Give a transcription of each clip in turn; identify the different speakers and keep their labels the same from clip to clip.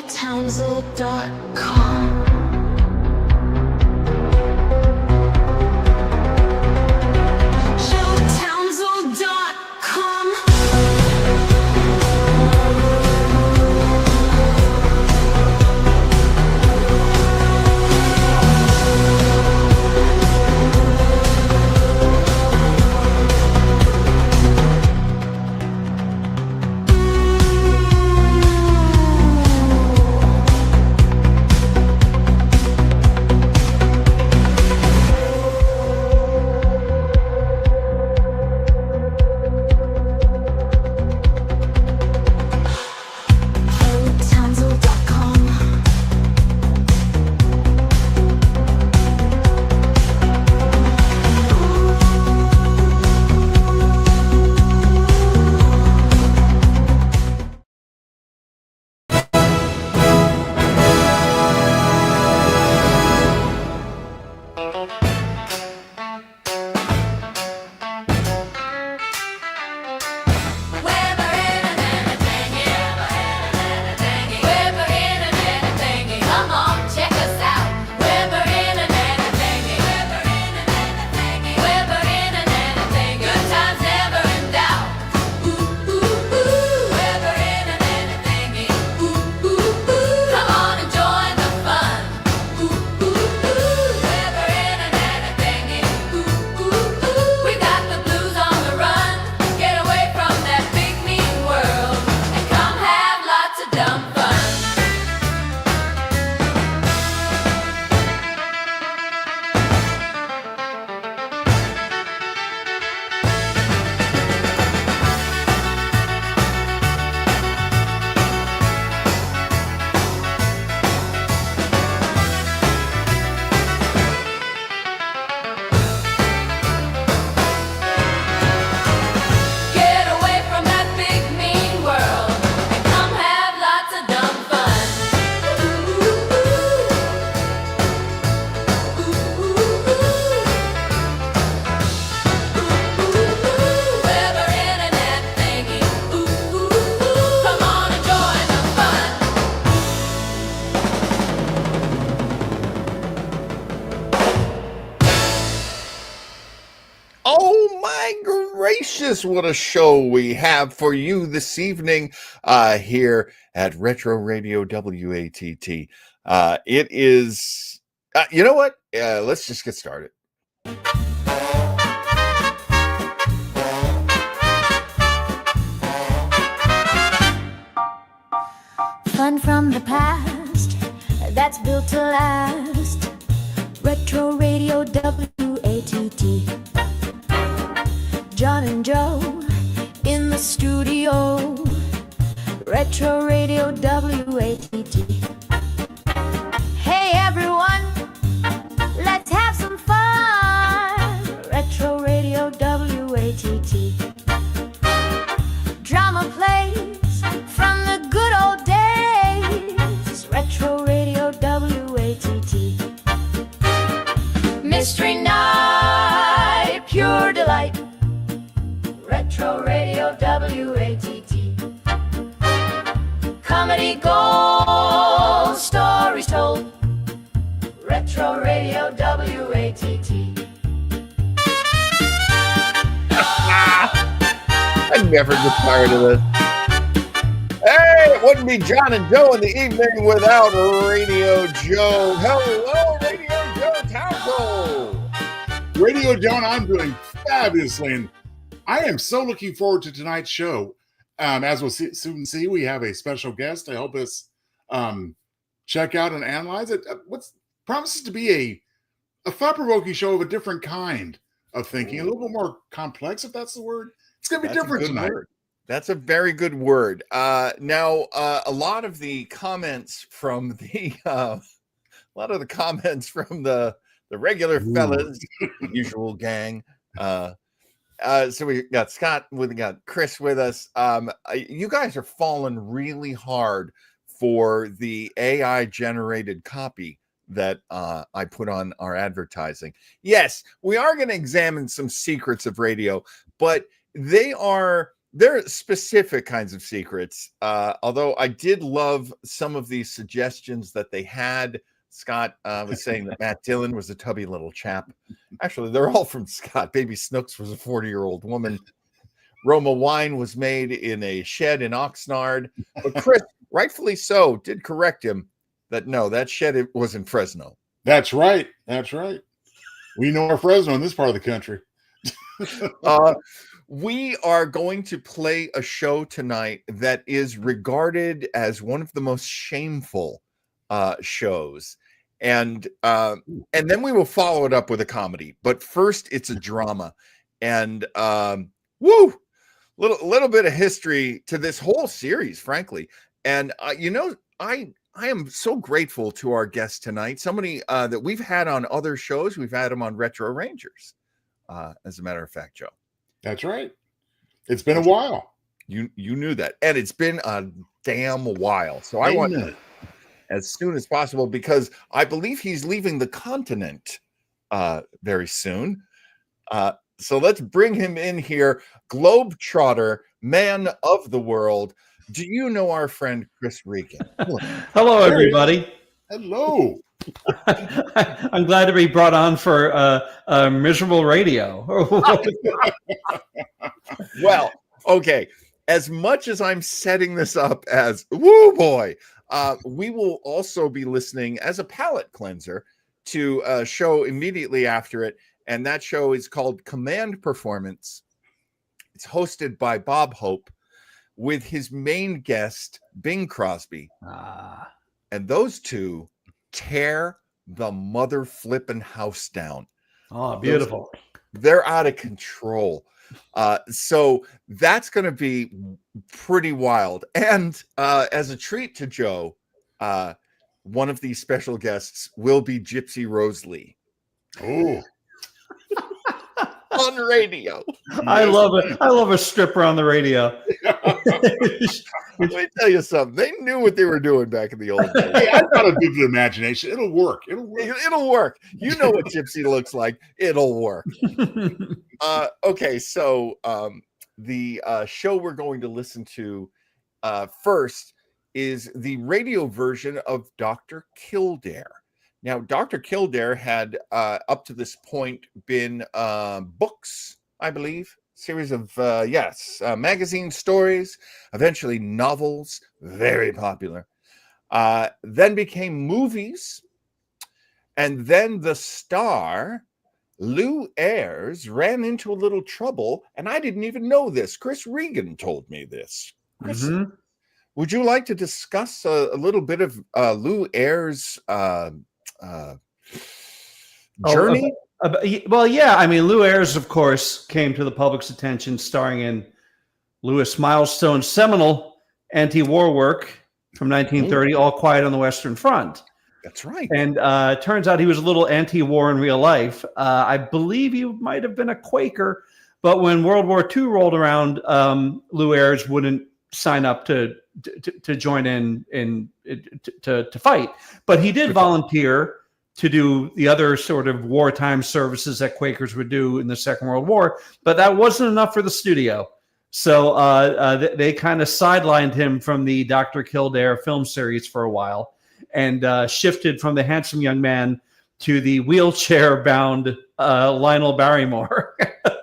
Speaker 1: Townsel.com.
Speaker 2: What a show we have for you this evening here at Retro Radio WATT. It is, you know what? Let's just get started.
Speaker 3: Fun from the past that's built to last. Retro Radio WATT. John and Joe in the studio. Retro Radio WATT. Hey everyone, let's have some fun. Retro Radio WATT. Drama plays from the good old days. Retro Radio WATT. Mystery night, pure delight. Retro Radio WATT. Comedy gold, stories told. Retro Radio WATT.
Speaker 2: I never get tired of this. Hey, it wouldn't be John and Joe in the evening without Radio Joe. Hello, Radio Joe Townsel.
Speaker 4: Radio Joe, I'm doing fabulously. And I am so looking forward to tonight's show. As we'll soon see, we have a special guest to help us check out and analyze it. What promises to be a thought-provoking show of a different kind of thinking, a little bit more complex, if that's the word. It's going to be different tonight.
Speaker 2: Word. That's a very good word. Now, a lot of the comments from the regular fellas, the usual gang. So we got Scott, we got Chris with us. You guys are falling really hard for the AI generated copy that I put on our advertising. Yes, we are going to examine some secrets of radio, but they are There are specific kinds of secrets. Although I did love some of the suggestions that they had. Scott was saying that Matt Dillon was a tubby little chap. Actually, they're all from Scott. Baby Snooks was a 40-year-old woman. Roma wine was made in a shed in Oxnard. But Chris, rightfully so, did correct him that no, that shed was in Fresno.
Speaker 4: That's right. That's right. We know our Fresno in this part of the country.
Speaker 2: We are going to play a show tonight that is regarded as one of the most shameful shows. And then we will follow it up with a comedy. But first, it's a drama. And little bit of history to this whole series, frankly. And I am so grateful to our guest tonight. Somebody that we've had on other shows. We've had him on Retro Rangers, as a matter of fact, Joe.
Speaker 4: That's right. It's been a while.
Speaker 2: You knew that, and it's been a damn while. So I want as soon as possible, because I believe he's leaving the continent very soon. So let's bring him in here. Globetrotter, man of the world. Do you know our friend Chris Regan?
Speaker 1: Hello, everybody.
Speaker 4: Hello.
Speaker 1: I'm glad to be brought on for miserable radio.
Speaker 2: Well, okay. As much as I'm setting this up as woo boy, we will also be listening as a palate cleanser to a show immediately after it. And that show is called Command Performance. It's hosted by Bob Hope with his main guest, Bing Crosby. And those two tear the mother flipping house down.
Speaker 1: Oh, beautiful.
Speaker 2: They're out of control. So that's going to be pretty wild. And as a treat to Joe, one of these special guests will be Gypsy Rose Lee.
Speaker 4: Oh.
Speaker 2: On radio.
Speaker 1: I love it. I love a stripper on the radio.
Speaker 2: Let me tell you something. They knew what they were doing back in the old days.
Speaker 4: Hey, I've got a vivid imagination. It'll work. It'll work.
Speaker 2: You know what Gypsy looks like. It'll work. Okay, so the show we're going to listen to first is the radio version of Dr. Kildare. Now, Dr. Kildare had, up to this point, been books, I believe, series of, magazine stories, eventually novels, very popular, then became movies, and then the star, Lou Ayres, ran into a little trouble, and I didn't even know this. Chris Regan told me this. Chris, would you like to discuss a little bit of Lou Ayres' journey?
Speaker 1: Well, yeah. I mean, Lou Ayres, of course, came to the public's attention starring in Lewis Milestone's seminal anti-war work from 1930, All Quiet on the Western Front.
Speaker 2: That's right.
Speaker 1: And turns out he was a little anti-war in real life. I believe he might have been a Quaker, but when World War II rolled around, Lou Ayres wouldn't sign up to join in to fight, but he did volunteer to do the other sort of wartime services that Quakers would do in the Second World War, but that wasn't enough for the studio. So they kind of sidelined him from the Dr. Kildare film series for a while and shifted from the handsome young man to the wheelchair-bound Lionel Barrymore,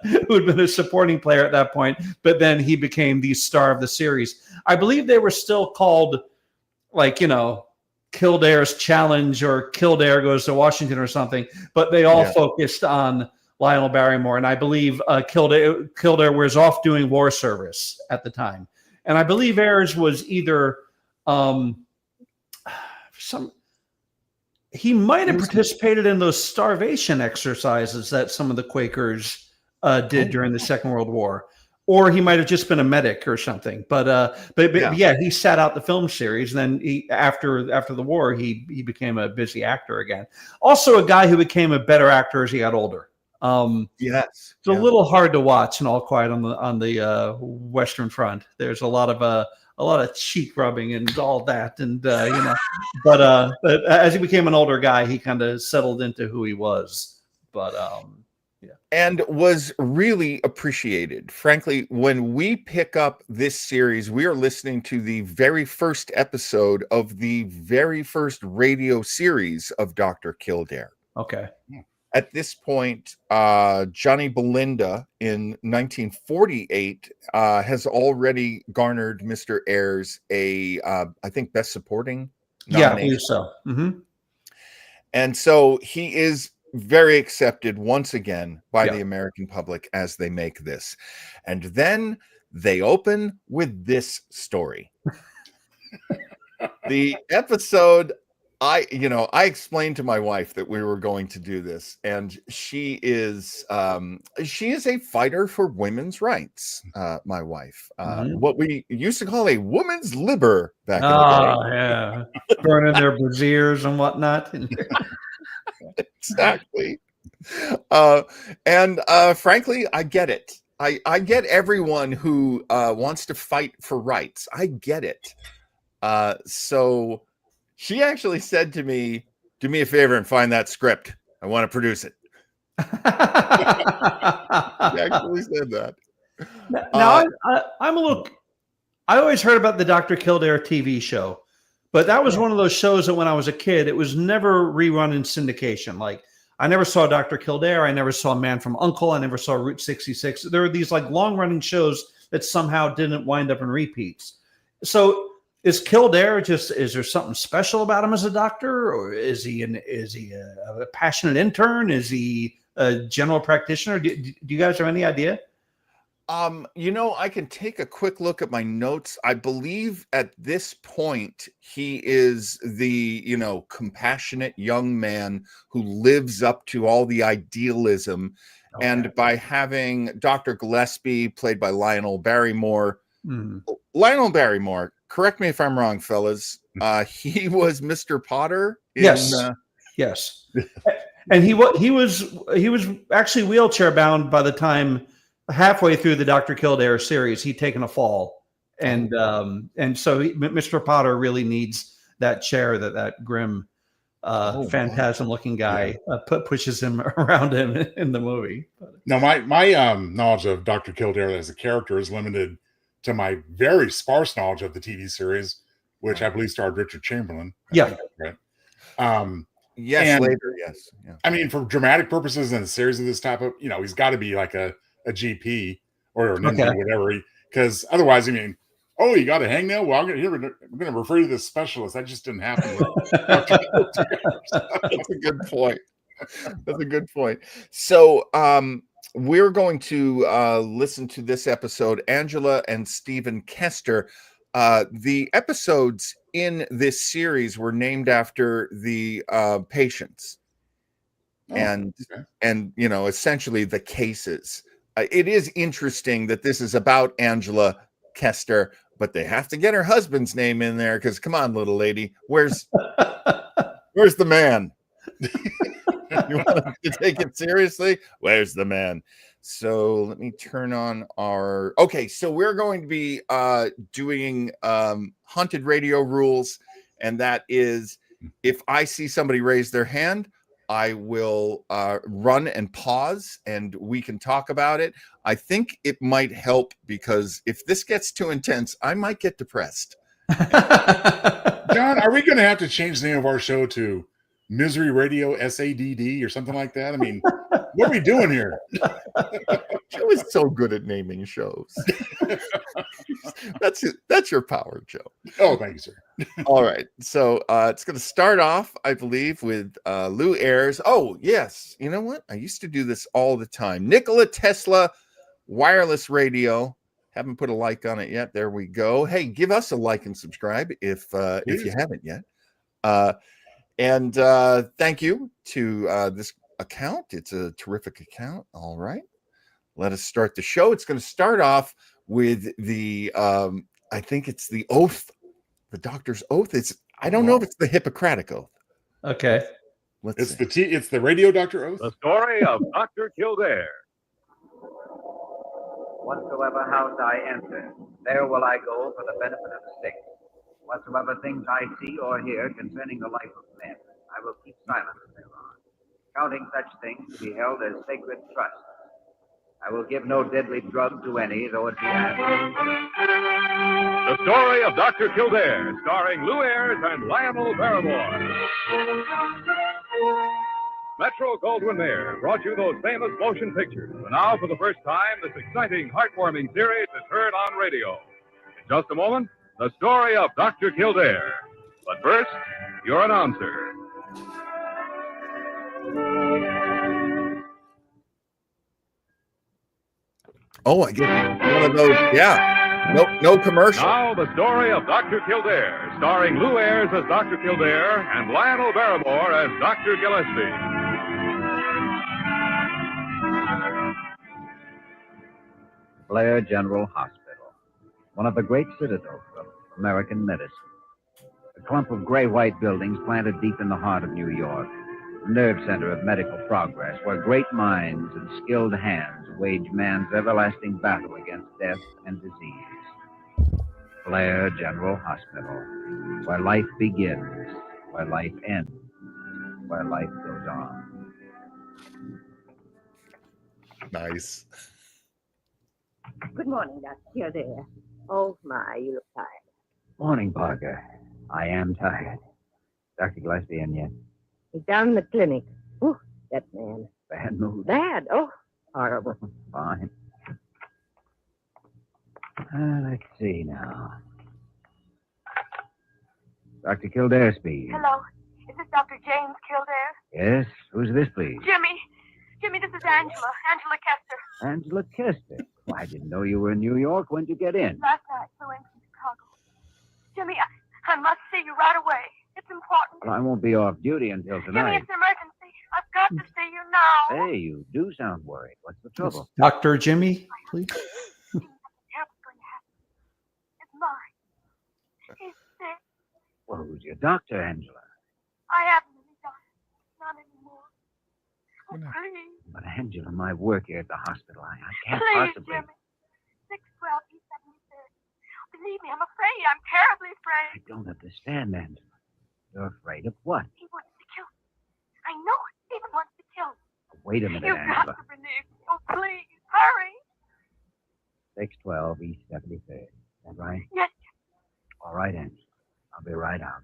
Speaker 1: who had been a supporting player at that point, but then he became the star of the series. I believe they were still called, Kildare's Challenge or Kildare Goes to Washington or something, but they all focused on Lionel Barrymore. And I believe Kildare was off doing war service at the time. And I believe Ayres was either he might have participated in those starvation exercises that some of the Quakers did during the Second World War. Or he might have just been a medic or something, but he sat out the film series. And then after the war, he became a busy actor again. Also, a guy who became a better actor as he got older. It's a little hard to watch in All Quiet on the Western Front. There's a lot of cheek rubbing and all that, and but as he became an older guy, he kind of settled into who he was. But
Speaker 2: and was really appreciated. Frankly, when we pick up this series, we are listening to the very first episode of the very first radio series of Dr. Kildare.
Speaker 1: Okay.
Speaker 2: At this point, Johnny Belinda in 1948 has already garnered Mr. Ayres a, I think, Best Supporting
Speaker 1: Yeah, I
Speaker 2: nomination.
Speaker 1: believe so. Mm-hmm.
Speaker 2: And so he is very accepted once again by
Speaker 1: Yeah.
Speaker 2: the American public as they make this. And then they open with this story. The episode, I explained to my wife that we were going to do this, and she is a fighter for women's rights. My wife, what we used to call a woman's liber back in the day.
Speaker 1: Oh, yeah. Burning their brassieres and whatnot.
Speaker 2: Exactly. And frankly, I get it. I get everyone who wants to fight for rights. I get it. So she actually said to me, "Do me a favor and find that script. I want to produce it." She actually said that.
Speaker 1: Now, I'm a little. I always heard about the Dr. Kildare TV show, but that was one of those shows that when I was a kid, it was never rerun in syndication. Like, I never saw Dr. Kildare. I never saw Man from U.N.C.L.E. I never saw Route 66. There were these like long running shows that somehow didn't wind up in repeats. So is Kildare is there something special about him as a doctor, or is he a passionate intern? Is he a general practitioner? Do you guys have any idea?
Speaker 2: I can take a quick look at my notes. I believe at this point he is the, compassionate young man who lives up to all the idealism. Okay. And by having Dr. Gillespie, played by Lionel Barrymore, Lionel Barrymore, correct me if I'm wrong, fellas. He was Mr. Potter.
Speaker 1: Yes. And he was actually wheelchair bound by the time halfway through the Dr. Kildare series. He'd taken a fall, and so Mr. Potter really needs that chair that grim, phantasm-looking guy pushes him around him in the movie.
Speaker 4: Now, my knowledge of Dr. Kildare as a character is limited to my very sparse knowledge of the TV series, which I believe starred Richard Chamberlain.
Speaker 1: Yeah.
Speaker 4: Right.
Speaker 2: Yes, later, yes. Yeah.
Speaker 4: I mean, for dramatic purposes in a series of this type of, he's got to be like a GP or an MD, whatever. Because otherwise, you got a hangnail? Well, I'm going to refer you to this specialist. That just didn't happen.
Speaker 2: That's a good point. That's a good point. So we're going to listen to this episode, Angela and Stephen Kester. The episodes in this series were named after the patients and essentially the cases. It is interesting that this is about Angela Kester, but they have to get her husband's name in there because, come on, little lady, where's the man? You want to take it seriously? Where's the man? So let me turn on our. Okay, so we're going to be doing haunted radio rules, and that is, if I see somebody raise their hand, I will run and pause, and we can talk about it. I think it might help because if this gets too intense, I might get depressed.
Speaker 4: John, are we going to have to change the name of our show to Misery Radio SADD or something like that? I mean, what are we doing here?
Speaker 2: Joe is so good at naming shows. That's your power, Joe.
Speaker 4: Oh, thank you, sir.
Speaker 2: All right. So it's going to start off, I believe, with Lou Ayres. Oh, yes. You know what? I used to do this all the time. Nikola Tesla wireless radio. Haven't put a like on it yet. There we go. Hey, give us a like and subscribe if you haven't yet. And thank you to this account. It's a terrific account. All right. Let us start the show. It's going to start off with the, I think it's the oath, the doctor's oath. I don't know if it's the Hippocratic oath.
Speaker 1: Okay.
Speaker 4: It's the radio doctor oath.
Speaker 5: The story of Dr. Kildare.
Speaker 6: Whatsoever house I enter, there will I go for the benefit of the sick. Whatsoever things I see or hear concerning the life of men, I will keep silent thereon. counting such things to be held as sacred trusts. I will give no deadly drug to any, though it be asked.
Speaker 5: The story of Dr. Kildare, starring Lou Ayres and Lionel Barrymore. Metro Goldwyn Mayer brought you those famous motion pictures. And now, for the first time, this exciting, heartwarming series is heard on radio. In just a moment, the story of Dr. Kildare. But first, your announcer.
Speaker 2: Oh, I get one of those. Yeah. No commercial.
Speaker 5: Now, the story of Dr. Kildare, starring Lou Ayres as Dr. Kildare and Lionel Barrymore as Dr. Gillespie.
Speaker 6: Blair General Hospital, one of the great citadels of American medicine. A clump of gray-white buildings planted deep in the heart of New York, the nerve center of medical progress, where great minds and skilled hands wage man's everlasting battle against death and disease. Blair General Hospital, where life begins, where life ends, where life goes on.
Speaker 2: Nice.
Speaker 7: Good morning, Doctor. You're there. Oh, my, you look tired.
Speaker 6: Morning, Parker. I am tired. Dr. Gillespie in yet?
Speaker 7: He's down in the clinic. Ooh, that man.
Speaker 6: Bad mood.
Speaker 7: Bad. Oh, horrible.
Speaker 6: Fine. Let's see now. Dr. Kildare speaks.
Speaker 8: Hello. Is this Dr. James Kildare?
Speaker 6: Yes? Who's this, please?
Speaker 8: Jimmy. Jimmy, this is Angela. Angela Kester.
Speaker 6: Angela Kester. Well, I didn't know you were in New York. When'd you get in?
Speaker 8: Last night, flew in from Chicago. Jimmy, I must see you right away. It's important.
Speaker 6: Well, I won't be off duty until
Speaker 8: Jimmy,
Speaker 6: tonight.
Speaker 8: it's an emergency. I've got to see you now.
Speaker 6: Hey, you do sound worried. What's the trouble?
Speaker 1: Dr. Jimmy, please.
Speaker 8: Something terrible's going to happen. It's mine. He's sick.
Speaker 6: Well, who's your doctor, Angela?
Speaker 8: I haven't any doctor. Not anymore. Oh,
Speaker 2: Well, no.
Speaker 8: please.
Speaker 6: But, Angela, my work here at the hospital, I can't
Speaker 8: Please,
Speaker 6: possibly.
Speaker 8: Jimmy. 612 East 73rd. Believe me, I'm afraid. I'm terribly
Speaker 6: I
Speaker 8: afraid.
Speaker 6: don't understand, Angela. You're afraid of what?
Speaker 8: He wants to kill me. I know it. He even wants to kill me.
Speaker 6: Wait a minute,
Speaker 8: You've got
Speaker 6: Angela.
Speaker 8: to believe me. Oh, please, hurry.
Speaker 6: 612 East 73rd. Is that right?
Speaker 8: Yes,
Speaker 6: All right, Angela. I'll be right out.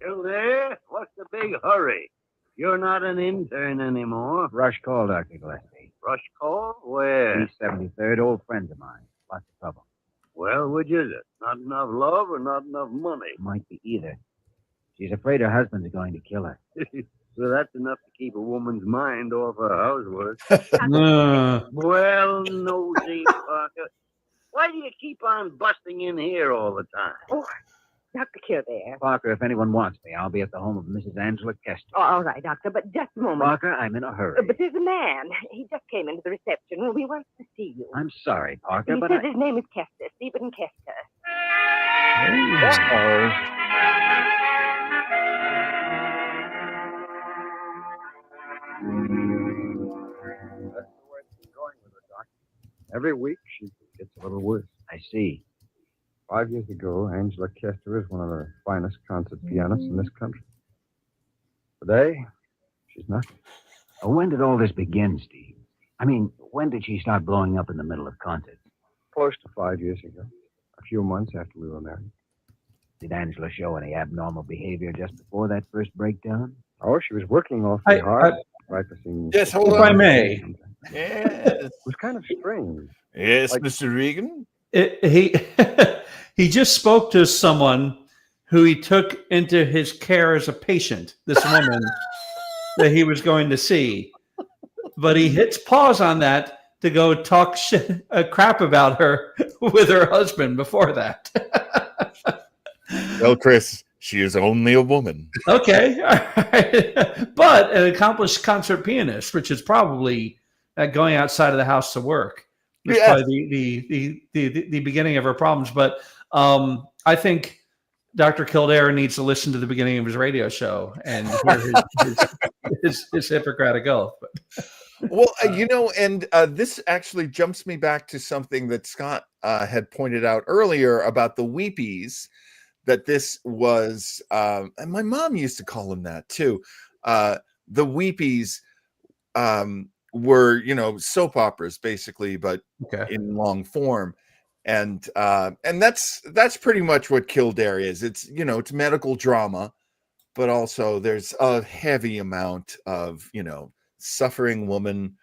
Speaker 9: Kildare, what's the big hurry? You're not an intern anymore.
Speaker 6: Rush call, Dr. Gillespie.
Speaker 9: Rush call? Where?
Speaker 6: East 73rd, old friend of mine. Lots of trouble.
Speaker 9: Well, which is it? Not enough love or not enough money?
Speaker 6: Might be either. She's afraid her husband's going to kill her.
Speaker 9: So that's enough to keep a woman's mind off her housework.
Speaker 1: Uh,
Speaker 9: Well, nosy Parker. Why do you keep on busting in here all the time?
Speaker 7: Oh, Dr. Kildare.
Speaker 6: Parker, if anyone wants me, I'll be at the home of Mrs. Angela Kester.
Speaker 7: Oh, all right, Doctor, but just a moment.
Speaker 6: Parker, I'm in a hurry.
Speaker 7: But there's a man. He just came into the reception. He wants to see you.
Speaker 6: I'm sorry, Parker,
Speaker 7: He
Speaker 6: but
Speaker 7: says
Speaker 6: I...
Speaker 7: his name is Kester, Stephen Kester.
Speaker 2: Uh-oh.
Speaker 9: That's the way it's been going with her, Doc. Every week she gets a little worse.
Speaker 6: I see.
Speaker 9: 5 years ago, Angela Kester is one of the finest concert pianists in this country. Today, she's not.
Speaker 6: When did all this begin, Steve? I mean, when did she start blowing up in the middle of concerts?
Speaker 9: Close to 5 years ago. A few months after we were married.
Speaker 6: Did Angela show any abnormal behavior just before that first breakdown?
Speaker 9: Oh, she was working awfully hard, practicing.
Speaker 2: Yes, hold
Speaker 1: If
Speaker 2: on.
Speaker 1: I may.
Speaker 2: Yes.
Speaker 9: It was kind of strange.
Speaker 2: Yes,
Speaker 9: Like-
Speaker 2: Mr. Regan.
Speaker 1: he he just spoke to someone who he took into his care as a patient, this woman that he was going to see. But he hits pause on that to go talk crap about her with her husband before that.
Speaker 2: Well, Chris, she is only a woman.
Speaker 1: Okay. All right. But an accomplished concert pianist, which is probably going outside of the house to work. That's
Speaker 2: Yes.
Speaker 1: probably the beginning of her problems. But I think Dr. Kildare needs to listen to the beginning of his radio show and hear his Hippocratic oath.
Speaker 2: Well, and this actually jumps me back to something that Scott had pointed out earlier about the weepies, that this was, and my mom used to call them that too. The Weepies were, you know, soap operas basically, but in long form. And that's pretty much what Kildare is. It's, you know, it's medical drama, but also there's a heavy amount of, you know, suffering woman,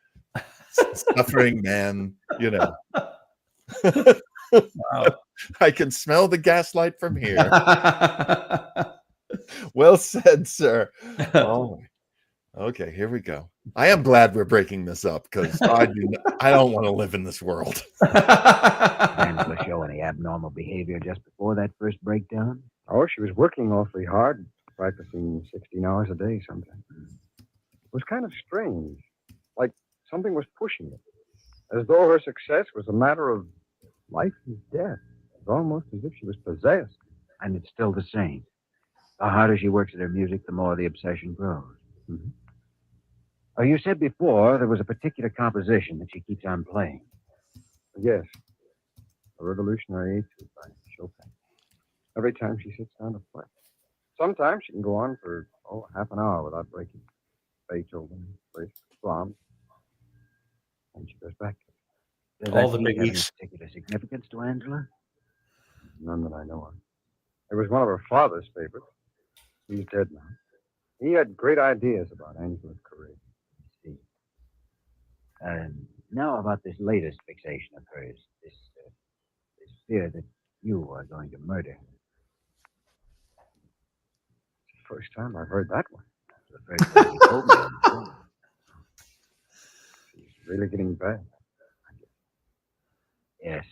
Speaker 2: suffering man, you know.
Speaker 1: Wow.
Speaker 2: I can smell the gaslight from here. Well said, sir. Oh, okay, here we go. I am glad we're breaking this up because I don't want to live in this world.
Speaker 6: Angela show any abnormal behavior just before that first breakdown?
Speaker 9: Oh, she was working awfully hard, practicing 16 hours a day sometimes. It was kind of strange, like something was pushing it, as though her success was a matter of life and death. It was almost as if she was possessed.
Speaker 6: And it's still the same. The harder she works at her music, the more the obsession grows.
Speaker 9: Mm-hmm.
Speaker 6: Oh, you said before there was a particular composition that she keeps on playing.
Speaker 9: Yes, a revolutionary etude by Chopin. Every time she sits down to play. Sometimes she can go on for, half an hour without breaking. Beethoven, Liszt, Brahms. And she goes back to it.
Speaker 6: Does
Speaker 1: All
Speaker 6: that
Speaker 1: the
Speaker 6: piece have any
Speaker 1: biggies.
Speaker 6: particular significance to Angela?
Speaker 9: None that I know of. It was one of her father's favorites. He's dead now. He had great ideas about Angela's career.
Speaker 6: See. Now about this latest fixation of hers, this fear that you are going to murder her.
Speaker 9: It's the first time I've heard that one.
Speaker 6: The first thing you told me on the phone.
Speaker 9: She's really getting bad.
Speaker 6: Yes.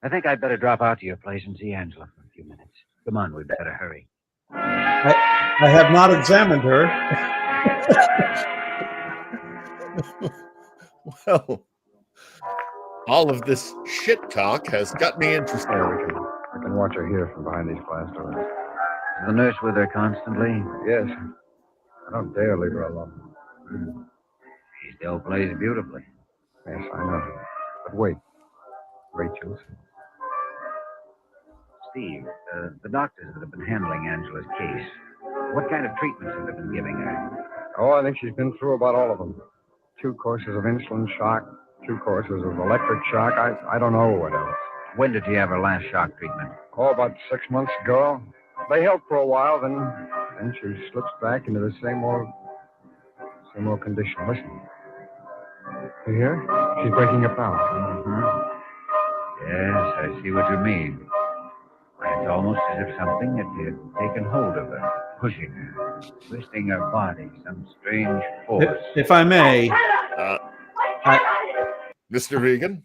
Speaker 6: I think I'd better drop out to your place and see Angela for a few minutes. Come on, we'd better hurry.
Speaker 1: I have not examined her.
Speaker 2: Well, all of this shit talk has got me interested.
Speaker 9: I can watch her here from behind these glass doors.
Speaker 6: Is the nurse with her constantly?
Speaker 9: Yes. I don't dare leave her alone.
Speaker 6: She still plays beautifully.
Speaker 9: Yes, I know. But wait. Rachel's.
Speaker 6: Steve, the doctors that have been handling Angela's case, what kind of treatments have they been giving her?
Speaker 9: Oh, I think she's been through about all of them. 2 courses of insulin shock, 2 courses of electric shock. I don't know what else.
Speaker 6: When did she have her last shock treatment?
Speaker 9: Oh, about 6 months ago. They helped for a while, then she slips back into the same old condition. Listen. You hear? She's breaking up now.
Speaker 6: Mm-hmm. Yes, I see what you mean. It's almost as if something had taken hold of her, pushing her, twisting her body, some strange force.
Speaker 1: If I may,
Speaker 2: Mr. Regan?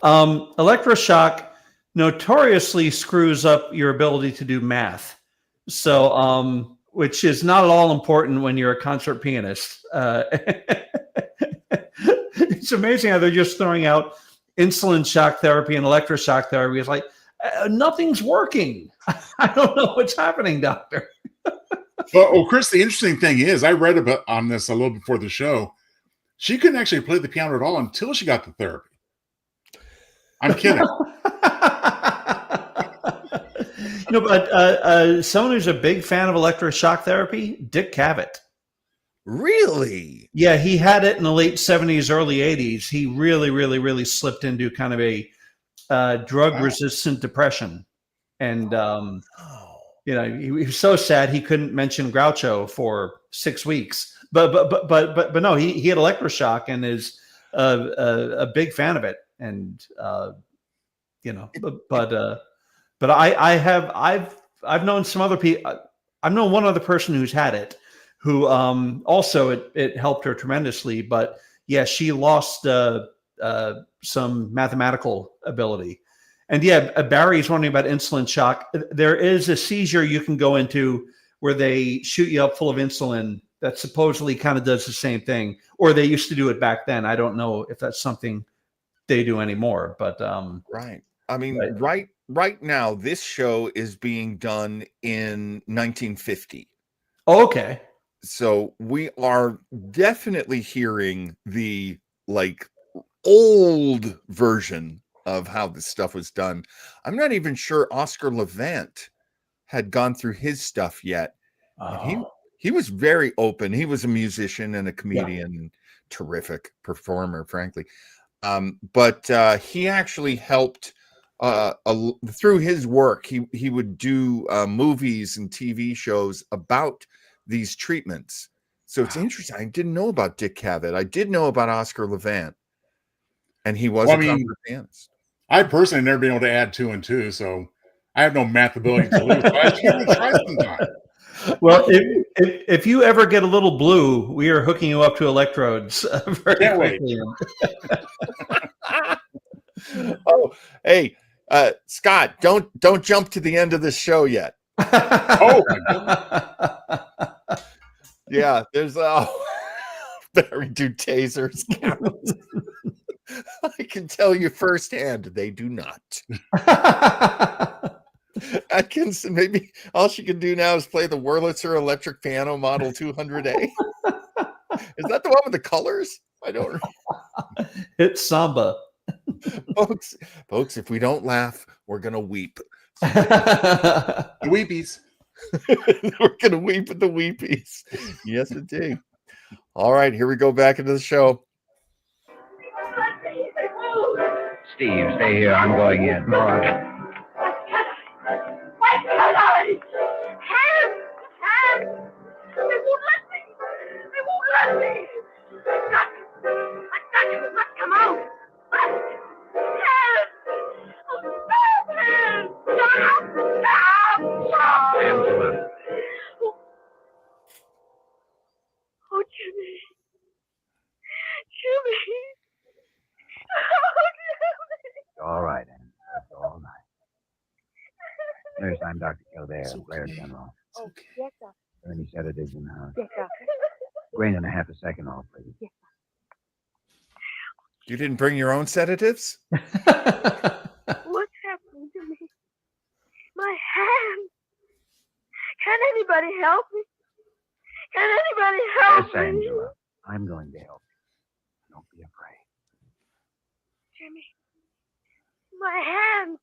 Speaker 1: electroshock notoriously screws up your ability to do math. So, which is not at all important when you're a concert pianist. It's amazing how they're just throwing out insulin shock therapy and electroshock therapy. It's like, nothing's working. I don't know what's happening, doctor.
Speaker 4: Well, Chris, the interesting thing is, I read about on this a little before the show. She couldn't actually play the piano at all until she got the therapy. I'm kidding.
Speaker 1: But someone who's a big fan of electroshock therapy, Dick Cavett.
Speaker 2: Really?
Speaker 1: Yeah, he had it in the late 70s, early 80s. He really, really, really slipped into kind of a drug-resistant depression. And, he was so sad he couldn't mention Groucho for 6 weeks. But no, he had electroshock and is a big fan of it. And, but I've known some other people. I've known one other person who's had it, who also it helped her tremendously. But yeah, she lost some mathematical ability. And yeah, Barry's wondering about insulin shock. There is a seizure you can go into where they shoot you up full of insulin that supposedly kind of does the same thing, or they used to do it back then. I don't know if that's something they do anymore, but
Speaker 2: right. I mean, right now, this show is being done in 1950.
Speaker 1: Oh, okay.
Speaker 2: So we are definitely hearing the old version of how this stuff was done. I'm not even sure Oscar Levant had gone through his stuff yet.
Speaker 1: Oh.
Speaker 2: He was very open. He was a musician and a comedian, terrific performer, frankly. But he actually helped through his work. He would do movies and TV shows about these treatments. So it's interesting. I didn't know about Dick Cavett. I did know about Oscar Levant, and he was a concert pianist.
Speaker 4: I personally never been able to add 2 and 2, so I have no math ability to lose. But I should give it a try sometime.
Speaker 1: Well, if you ever get a little blue, we are hooking you up to electrodes very quickly.
Speaker 2: Oh, hey, Scott, don't jump to the end of the show yet.
Speaker 4: Oh,
Speaker 2: yeah, there's Barry do tasers count. I can tell you firsthand, they do not. Atkinson, maybe all she can do now is play the Wurlitzer electric piano model 200A. Is that the one with the colors? I don't know.
Speaker 1: It's samba.
Speaker 2: Folks, if we don't laugh, we're gonna weep.
Speaker 4: The weepies.
Speaker 2: We're gonna weep at the weepies. Yes, indeed. All right, here we go back into the show.
Speaker 6: Steve, stay here. I'm going in.
Speaker 8: Wait, Caroline! Hands! Hands! They won't let me! They won't let me! I must come out! Hands! Stop! Hands! Stop!
Speaker 6: Angela.
Speaker 8: Oh, Jimmy! Jimmy! Oh, Jimmy!
Speaker 6: All right, Ann. That's all right. Nurse, I'm Dr. Kildare, Blair General.
Speaker 7: Oh, yes, sir.
Speaker 6: Are there any sedatives in the house?
Speaker 7: Yes, sir.
Speaker 6: Grain and a half a second off, please.
Speaker 7: Yes,
Speaker 2: You didn't bring your own sedatives?
Speaker 8: What's happening to me? My hand. Can anybody help me? Can anybody help
Speaker 6: Yes,
Speaker 8: me?
Speaker 6: Angela. I'm going to help you. Don't be afraid.
Speaker 8: Jimmy, my hands.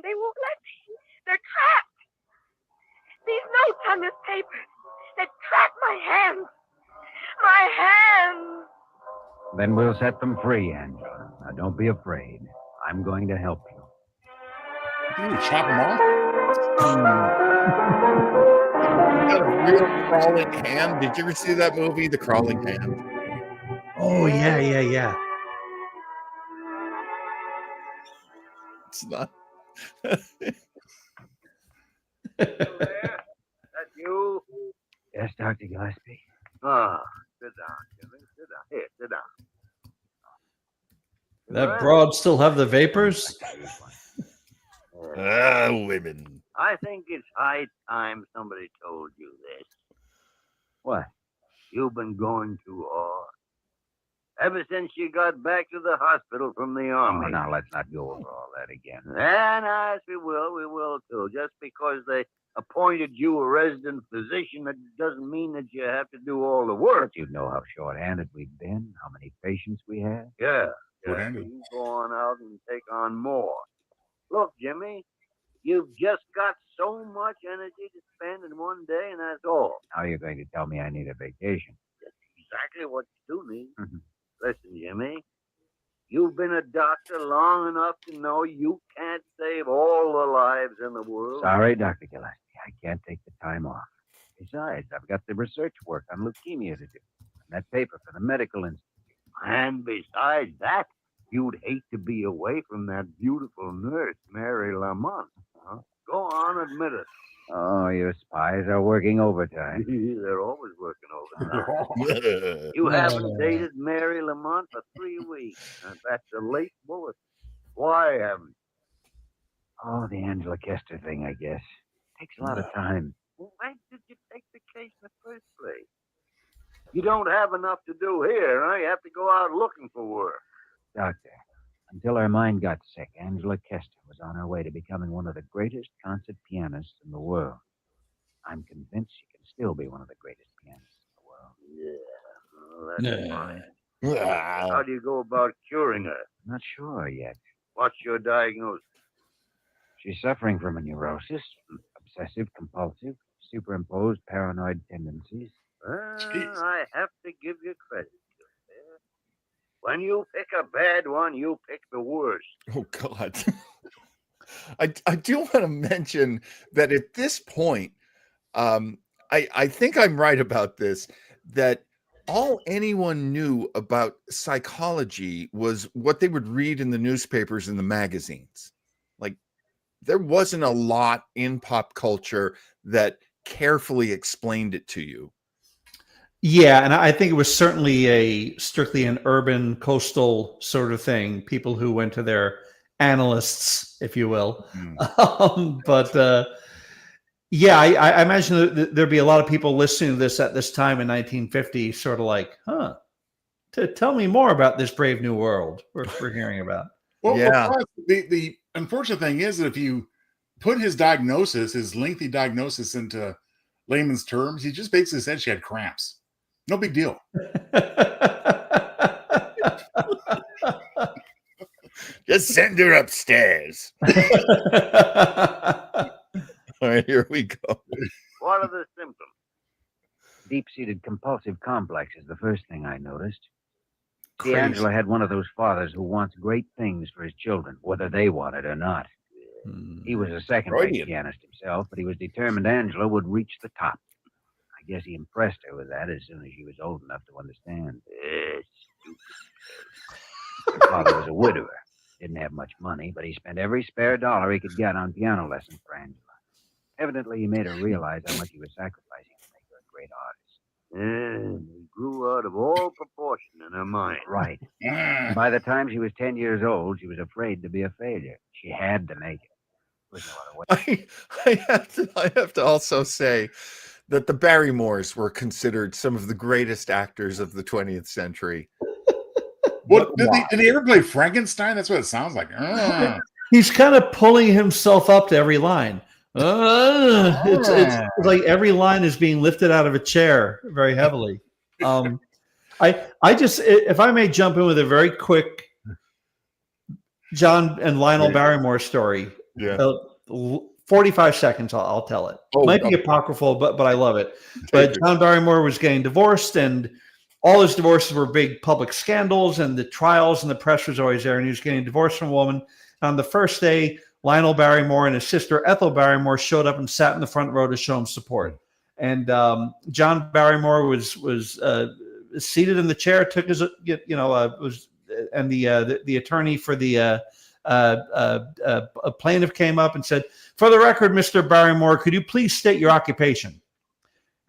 Speaker 8: They won't let me. They're trapped. These notes on this paper, they trap my hands. My hands.
Speaker 6: Then we'll set them free, Angela. Now, don't be afraid. I'm going to help you.
Speaker 4: You chop them off?
Speaker 2: Got a real crawling hand. Did you ever see that movie, The Crawling Hand?
Speaker 1: Oh, yeah.
Speaker 2: It's not.
Speaker 6: That's you? Yes, Dr. Gillespie.
Speaker 10: Ah, sit down, Jimmy. Sit down. Here, sit down.
Speaker 1: That broad still have the vapors?
Speaker 2: Women.
Speaker 10: I think it's high time somebody told you this.
Speaker 6: What?
Speaker 10: You've been going too hard. Ever since you got back to the hospital from the army.
Speaker 6: Oh, now, let's not go over all that again.
Speaker 10: And as we will too. Just because they appointed you a resident physician, that doesn't mean that you have to do all the work.
Speaker 6: You know how short-handed we've been, how many patients we have.
Speaker 10: Yeah.
Speaker 4: Short-handed.
Speaker 10: You go on out and take on more. Look, Jimmy, you've just got so much energy to spend in one day, and that's all.
Speaker 6: Now you're going to tell me I need a vacation.
Speaker 10: That's exactly what you do need.
Speaker 6: Mm-hmm.
Speaker 10: Listen, Jimmy, you've been a doctor long enough to know you can't save all the lives in the world.
Speaker 6: Sorry, Dr. Gillespie. I can't take the time off. Besides, I've got the research work on leukemia to do. And that paper for the medical institute.
Speaker 10: And besides that, you'd hate to be away from that beautiful nurse, Mary Lamont. Huh? Go on, admit it.
Speaker 6: Oh, your spies are working overtime.
Speaker 10: They're always working overtime. You haven't dated Mary Lamont for 3 weeks. And that's a late bullet. Why haven't you?
Speaker 6: Oh, the Angela Kester thing, I guess. Takes a lot of time.
Speaker 10: Well, why did you take the case in the first place? You don't have enough to do here, huh? You have to go out looking for work.
Speaker 6: Doctor, until her mind got sick, Angela Kester was on her way to becoming one of the greatest concert pianists in the world. I'm convinced she can still be one of the greatest pianists in the world.
Speaker 10: Yeah, well, that's fine. How do you go about curing her?
Speaker 6: Not sure yet.
Speaker 10: What's your diagnosis?
Speaker 6: She's suffering from a neurosis, obsessive compulsive superimposed paranoid tendencies.
Speaker 4: Jeez.
Speaker 10: I have to give you credit. When you pick a bad one, you pick the worst.
Speaker 2: Oh God. I do want to mention that at this point, I think I'm right about this, that all anyone knew about psychology was what they would read in the newspapers and the magazines. Like, there wasn't a lot in pop culture that carefully explained it to you.
Speaker 1: Yeah, and I think it was certainly strictly an urban coastal sort of thing. People who went to their analysts, if you will. But yeah, I imagine that there'd be a lot of people listening to this at this time in 1950, sort of like, tell me more about this brave new world we're hearing about.
Speaker 4: Well,
Speaker 2: Yeah.
Speaker 4: plus, the unfortunate thing is that if you put his lengthy diagnosis into layman's terms, he just basically said she had cramps. No big deal.
Speaker 2: Just send her upstairs. All right, here we go.
Speaker 10: What are the symptoms?
Speaker 6: Deep-seated compulsive complex is the first thing I noticed. See,
Speaker 1: Crazy.
Speaker 6: Angela had one of those fathers who wants great things for his children, whether they want it or not. He was a second-rate
Speaker 2: Freudian.
Speaker 6: pianist himself, but he was determined Angela would reach the top. I guess he impressed her with that as soon as she was old enough to understand. Her father was a widower, didn't have much money, but he spent every spare dollar he could get on piano lessons for Angela. Evidently, he made her realize how much he was sacrificing to make her a great artist.
Speaker 10: And he grew out of all proportion in her mind.
Speaker 6: Right. And by the time she was 10 years old, she was afraid to be a failure. She had to make it. There was no other way.
Speaker 2: I have to also say that the Barrymores were considered some of the greatest actors of the 20th century.
Speaker 4: What did he ever play Frankenstein? That's what it sounds like.
Speaker 1: He's kind of pulling himself up to every line. It's like every line is being lifted out of a chair very heavily. I just, if I may jump in with a very quick John and Lionel Barrymore story.
Speaker 2: Yeah.
Speaker 1: 45 seconds, I'll tell it.
Speaker 2: Oh,
Speaker 1: Might be apocryphal, but I love it. But John Barrymore was getting divorced, and all his divorces were big public scandals, and the trials and the press was always there, and he was getting divorced from a woman. On the first day, Lionel Barrymore and his sister Ethel Barrymore showed up and sat in the front row to show him support. And John Barrymore was seated in the chair, took his and the attorney for the plaintiff came up and said, "For the record, Mr. Barrymore, could you please state your occupation?"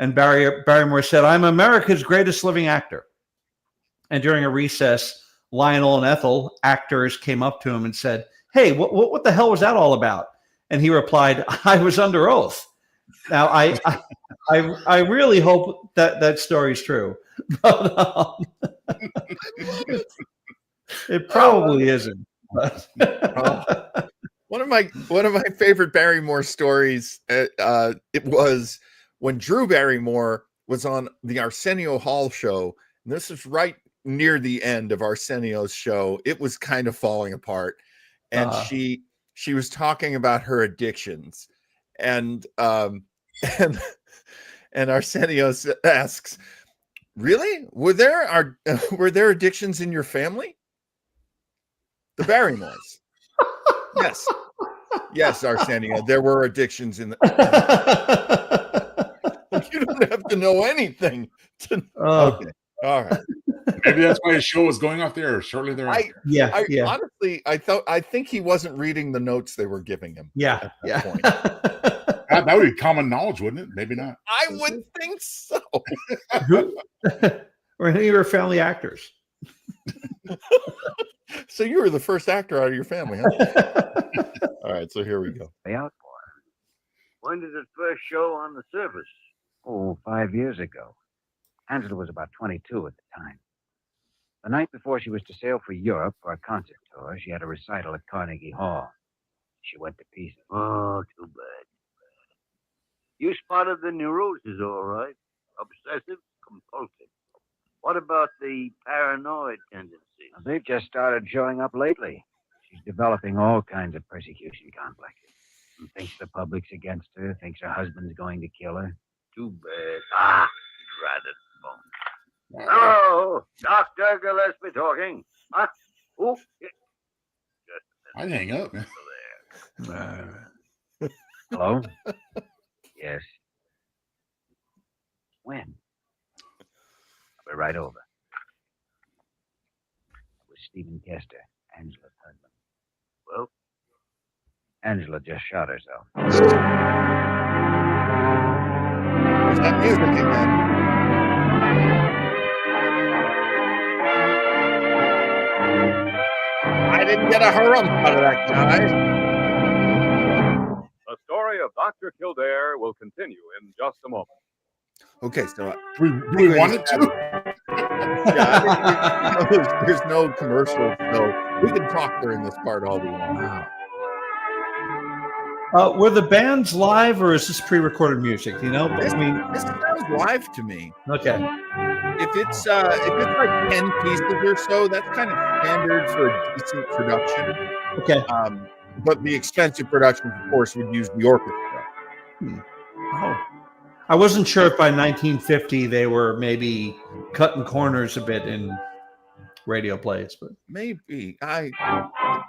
Speaker 1: And Barrymore said, "I'm America's greatest living actor." And during a recess, Lionel and Ethel, actors, came up to him and said, "Hey, what the hell was that all about?" And he replied, "I was under oath." Now, I really hope that story is true, but it probably isn't. But
Speaker 2: One of my favorite Barrymore stories. It was when Drew Barrymore was on the Arsenio Hall show. And this is right near the end of Arsenio's show. It was kind of falling apart, and she was talking about her addictions, and Arsenio asks, "Really? Were there addictions in your family?" The Barrymores. Yes, Arsenio, there were addictions in the. You don't have to know anything. Okay, all right.
Speaker 4: Maybe that's why his show was going off there shortly thereafter.
Speaker 2: Honestly, I think he wasn't reading the notes they were giving him.
Speaker 1: Yeah.
Speaker 2: Point.
Speaker 4: That would be common knowledge, wouldn't it? Maybe not.
Speaker 2: I would think so.
Speaker 1: Or any of your family actors.
Speaker 2: So you were the first actor out of your family, huh? All right, so here we go.
Speaker 10: When did it first show on the surface?
Speaker 6: Oh, 5 years ago. Angela was about 22 at the time. The night before she was to sail for Europe for a concert tour, she had a recital at Carnegie Hall. She went to pieces.
Speaker 10: Oh, too bad. You spotted the neurosis, all right. Obsessive compulsive. What about the paranoid tendencies?
Speaker 6: They've just started showing up lately. She's developing all kinds of persecution complexes. And thinks the public's against her, thinks her husband's going to kill her.
Speaker 10: Too bad. Ah, dreaded bone. Hello, Dr. Gillespie talking. Huh? Who?
Speaker 4: I'd hang up.
Speaker 6: Hello? Yes. When? I'll be right over. It was Stephen Kester, Angela's husband. Well? Angela just shot herself.
Speaker 2: There's that music again. I didn't get a harumph out of that guy.
Speaker 5: The story of Dr. Kildare will continue in just a moment.
Speaker 2: Okay, so
Speaker 4: We wanted to.
Speaker 2: yeah, there's no commercial, so we can talk during this part all we want.
Speaker 1: Were the bands live or is this pre-recorded music? You know,
Speaker 2: This,
Speaker 1: I mean,
Speaker 2: this sounds live to me.
Speaker 1: okay.
Speaker 2: If it's like 10 pieces or so, that's kind of standard for a decent production.
Speaker 1: Okay.
Speaker 2: But the expensive productions, of course, would use the orchestra.
Speaker 1: Oh. I wasn't sure if by 1950 they were maybe cutting corners a bit in radio plays, but
Speaker 2: Maybe
Speaker 1: I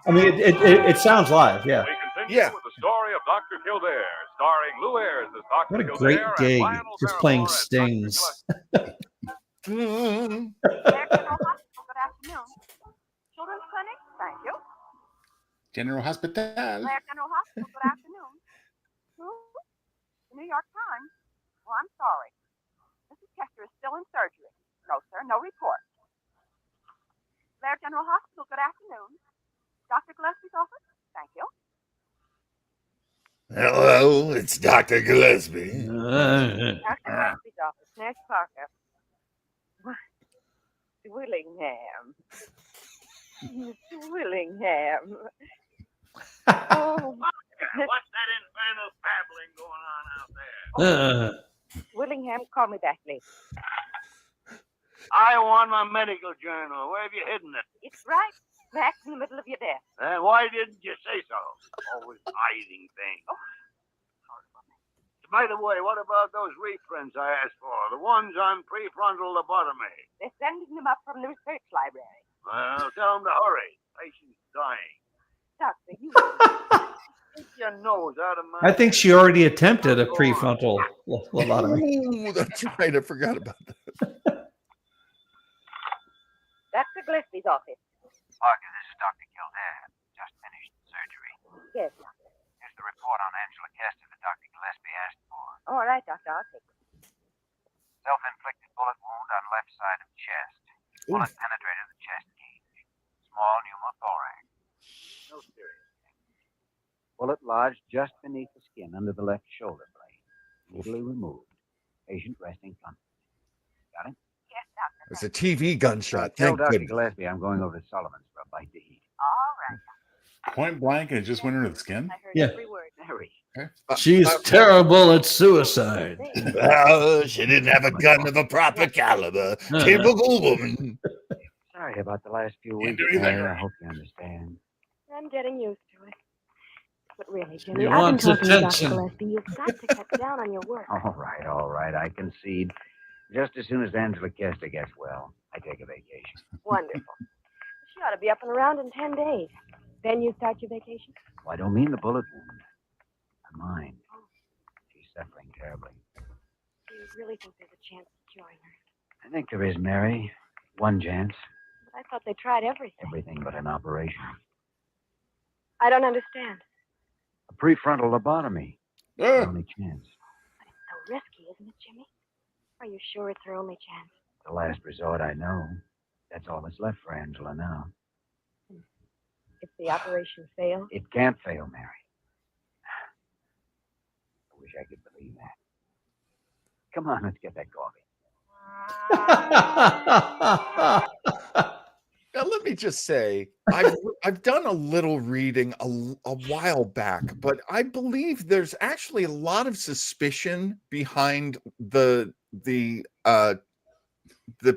Speaker 1: mean, it sounds live, yeah.
Speaker 5: We continue
Speaker 2: Yeah.
Speaker 5: with the story of Dr. Kildare, starring Lou Ayres as Dr.
Speaker 1: What a
Speaker 5: Kildare
Speaker 1: great
Speaker 5: and
Speaker 1: gig,
Speaker 5: Lionel
Speaker 1: just
Speaker 5: Barrymore
Speaker 1: playing
Speaker 5: as Dr.
Speaker 1: stings.
Speaker 5: Gillespie.
Speaker 8: American Hospital, good afternoon. Children's Clinic, thank you.
Speaker 4: General Hospital.
Speaker 8: American Hospital, good afternoon. Who? The New York Times. Well, I'm sorry. Mrs. Kester is still in surgery. No, sir, no report. Blair General Hospital, good afternoon. Dr. Gillespie's office? Thank you.
Speaker 2: Hello, it's Dr. Gillespie.
Speaker 7: Dr. Gillespie's office, Nurse Parker. Willingham. Miss Willingham. Oh,
Speaker 10: What's that infernal babbling going on out there?
Speaker 7: Willingham, call me back, please.
Speaker 10: I want my medical journal. Where have you hidden it?
Speaker 7: It's right back in the middle of your desk.
Speaker 10: And why didn't you say so? Always hiding things. By the way, what about those reprints I asked for? The ones on prefrontal lobotomy?
Speaker 7: They're sending them up from the research library.
Speaker 10: Well, tell them to hurry. Patient's dying.
Speaker 7: Doctor, you...
Speaker 10: Keep your nose out of my...
Speaker 1: I think she already attempted a prefrontal lobotomy.
Speaker 2: Ooh, that's right. I forgot about that.
Speaker 7: Dr. Gillespie's office.
Speaker 6: Parker, this is Dr. Kildare. Just finished surgery.
Speaker 7: Yes, doctor.
Speaker 6: Here's the report on Angela Kester that Dr. Gillespie asked for.
Speaker 7: All right, doctor, I'll take it.
Speaker 6: Self-inflicted bullet wound on left side of chest. Bullet penetrated the chest cage. Small pneumothorax. No serious damage. Bullet lodged just beneath the skin under the left shoulder blade. Easily removed. Patient resting comfortably. Got it?
Speaker 7: Yes, doctor.
Speaker 2: It's a TV gunshot.
Speaker 6: Tell
Speaker 2: Thank
Speaker 6: Dr.
Speaker 2: goodness.
Speaker 6: Gillespie I'm going over to Sullivan's for a bite to eat.
Speaker 7: All right.
Speaker 4: Point blank, and it just went under the skin.
Speaker 7: I heard
Speaker 1: Yeah.
Speaker 7: every word.
Speaker 6: Harry.
Speaker 1: She's terrible at suicide.
Speaker 2: Well, she didn't have a gun of a proper caliber. Typical woman.
Speaker 6: Sorry about the last few
Speaker 4: Can't
Speaker 6: weeks,
Speaker 4: do anything.
Speaker 6: Harry. I hope you understand.
Speaker 7: I'm getting used to it. But really, Jimmy,
Speaker 1: He
Speaker 7: I've been
Speaker 1: wants
Speaker 7: talking to Dr.
Speaker 1: attention.
Speaker 7: Gillespie. You've got to cut down on your work.
Speaker 6: All right. I concede. Just as soon as Angela Kester gets well, I take a vacation.
Speaker 7: Wonderful. She ought to be up and around in 10 days. Then you start your vacation?
Speaker 6: Well, I don't mean the bullet wound. Her mind. She's suffering terribly.
Speaker 7: Do you really think there's a chance to join her?
Speaker 6: I think there is, Mary. One chance.
Speaker 7: But I thought they tried everything.
Speaker 6: Everything but an operation.
Speaker 7: I don't understand.
Speaker 6: A prefrontal lobotomy. The only chance.
Speaker 7: But it's so risky, isn't it, Jimmy? Are you sure it's her only chance?
Speaker 6: The last resort I know. That's all that's left for Angela now.
Speaker 7: If the operation fails?
Speaker 6: It can't fail, Mary. I wish I could believe that. Come on, let's get that coffee.
Speaker 2: Now, let me just say, I've done a little reading a while back, but I believe there's actually a lot of suspicion behind the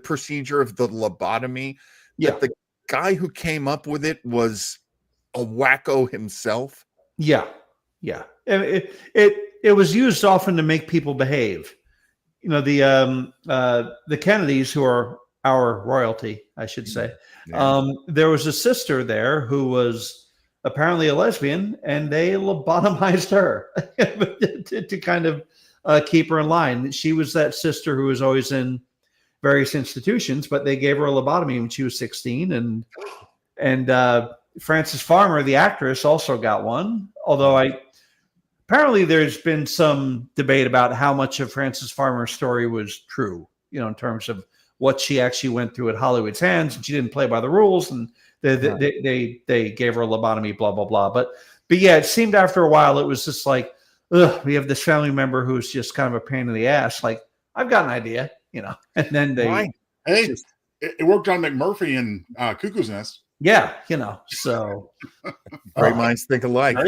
Speaker 2: procedure of the lobotomy.
Speaker 1: Yeah.
Speaker 2: That the guy who came up with it was a wacko himself.
Speaker 1: Yeah. Yeah. And it was used often to make people behave. You know, the Kennedys, who are our royalty, I should say.
Speaker 2: Yeah.
Speaker 1: There was a sister there who was apparently a lesbian, and they lobotomized her to kind of keep her in line. She was that sister who was always in various institutions, but they gave her a lobotomy when she was 16. And Frances Farmer, the actress, also got one. Although apparently there's been some debate about how much of Frances Farmer's story was true, you know, in terms of what she actually went through at Hollywood's hands, and she didn't play by the rules, and they gave her a lobotomy, blah, blah, blah. But yeah, it seemed after a while, it was just like, ugh, we have this family member who's just kind of a pain in the ass. Like, I've got an idea, you know, and then they,
Speaker 4: it worked on McMurphy and Cuckoo's Nest.
Speaker 1: Yeah, you know, so
Speaker 2: great minds think alike.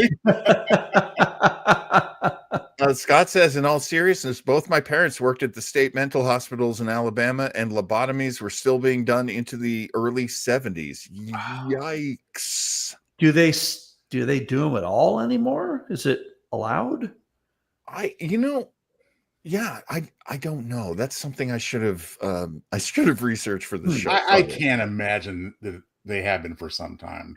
Speaker 2: Scott says, in all seriousness, both my parents worked at the state mental hospitals in Alabama, and lobotomies were still being done into the early 70s. Yikes.
Speaker 1: Do they do them at all anymore? Is it allowed?
Speaker 2: I don't know. That's something I should have researched for the show.
Speaker 4: I can't imagine that they have been for some time.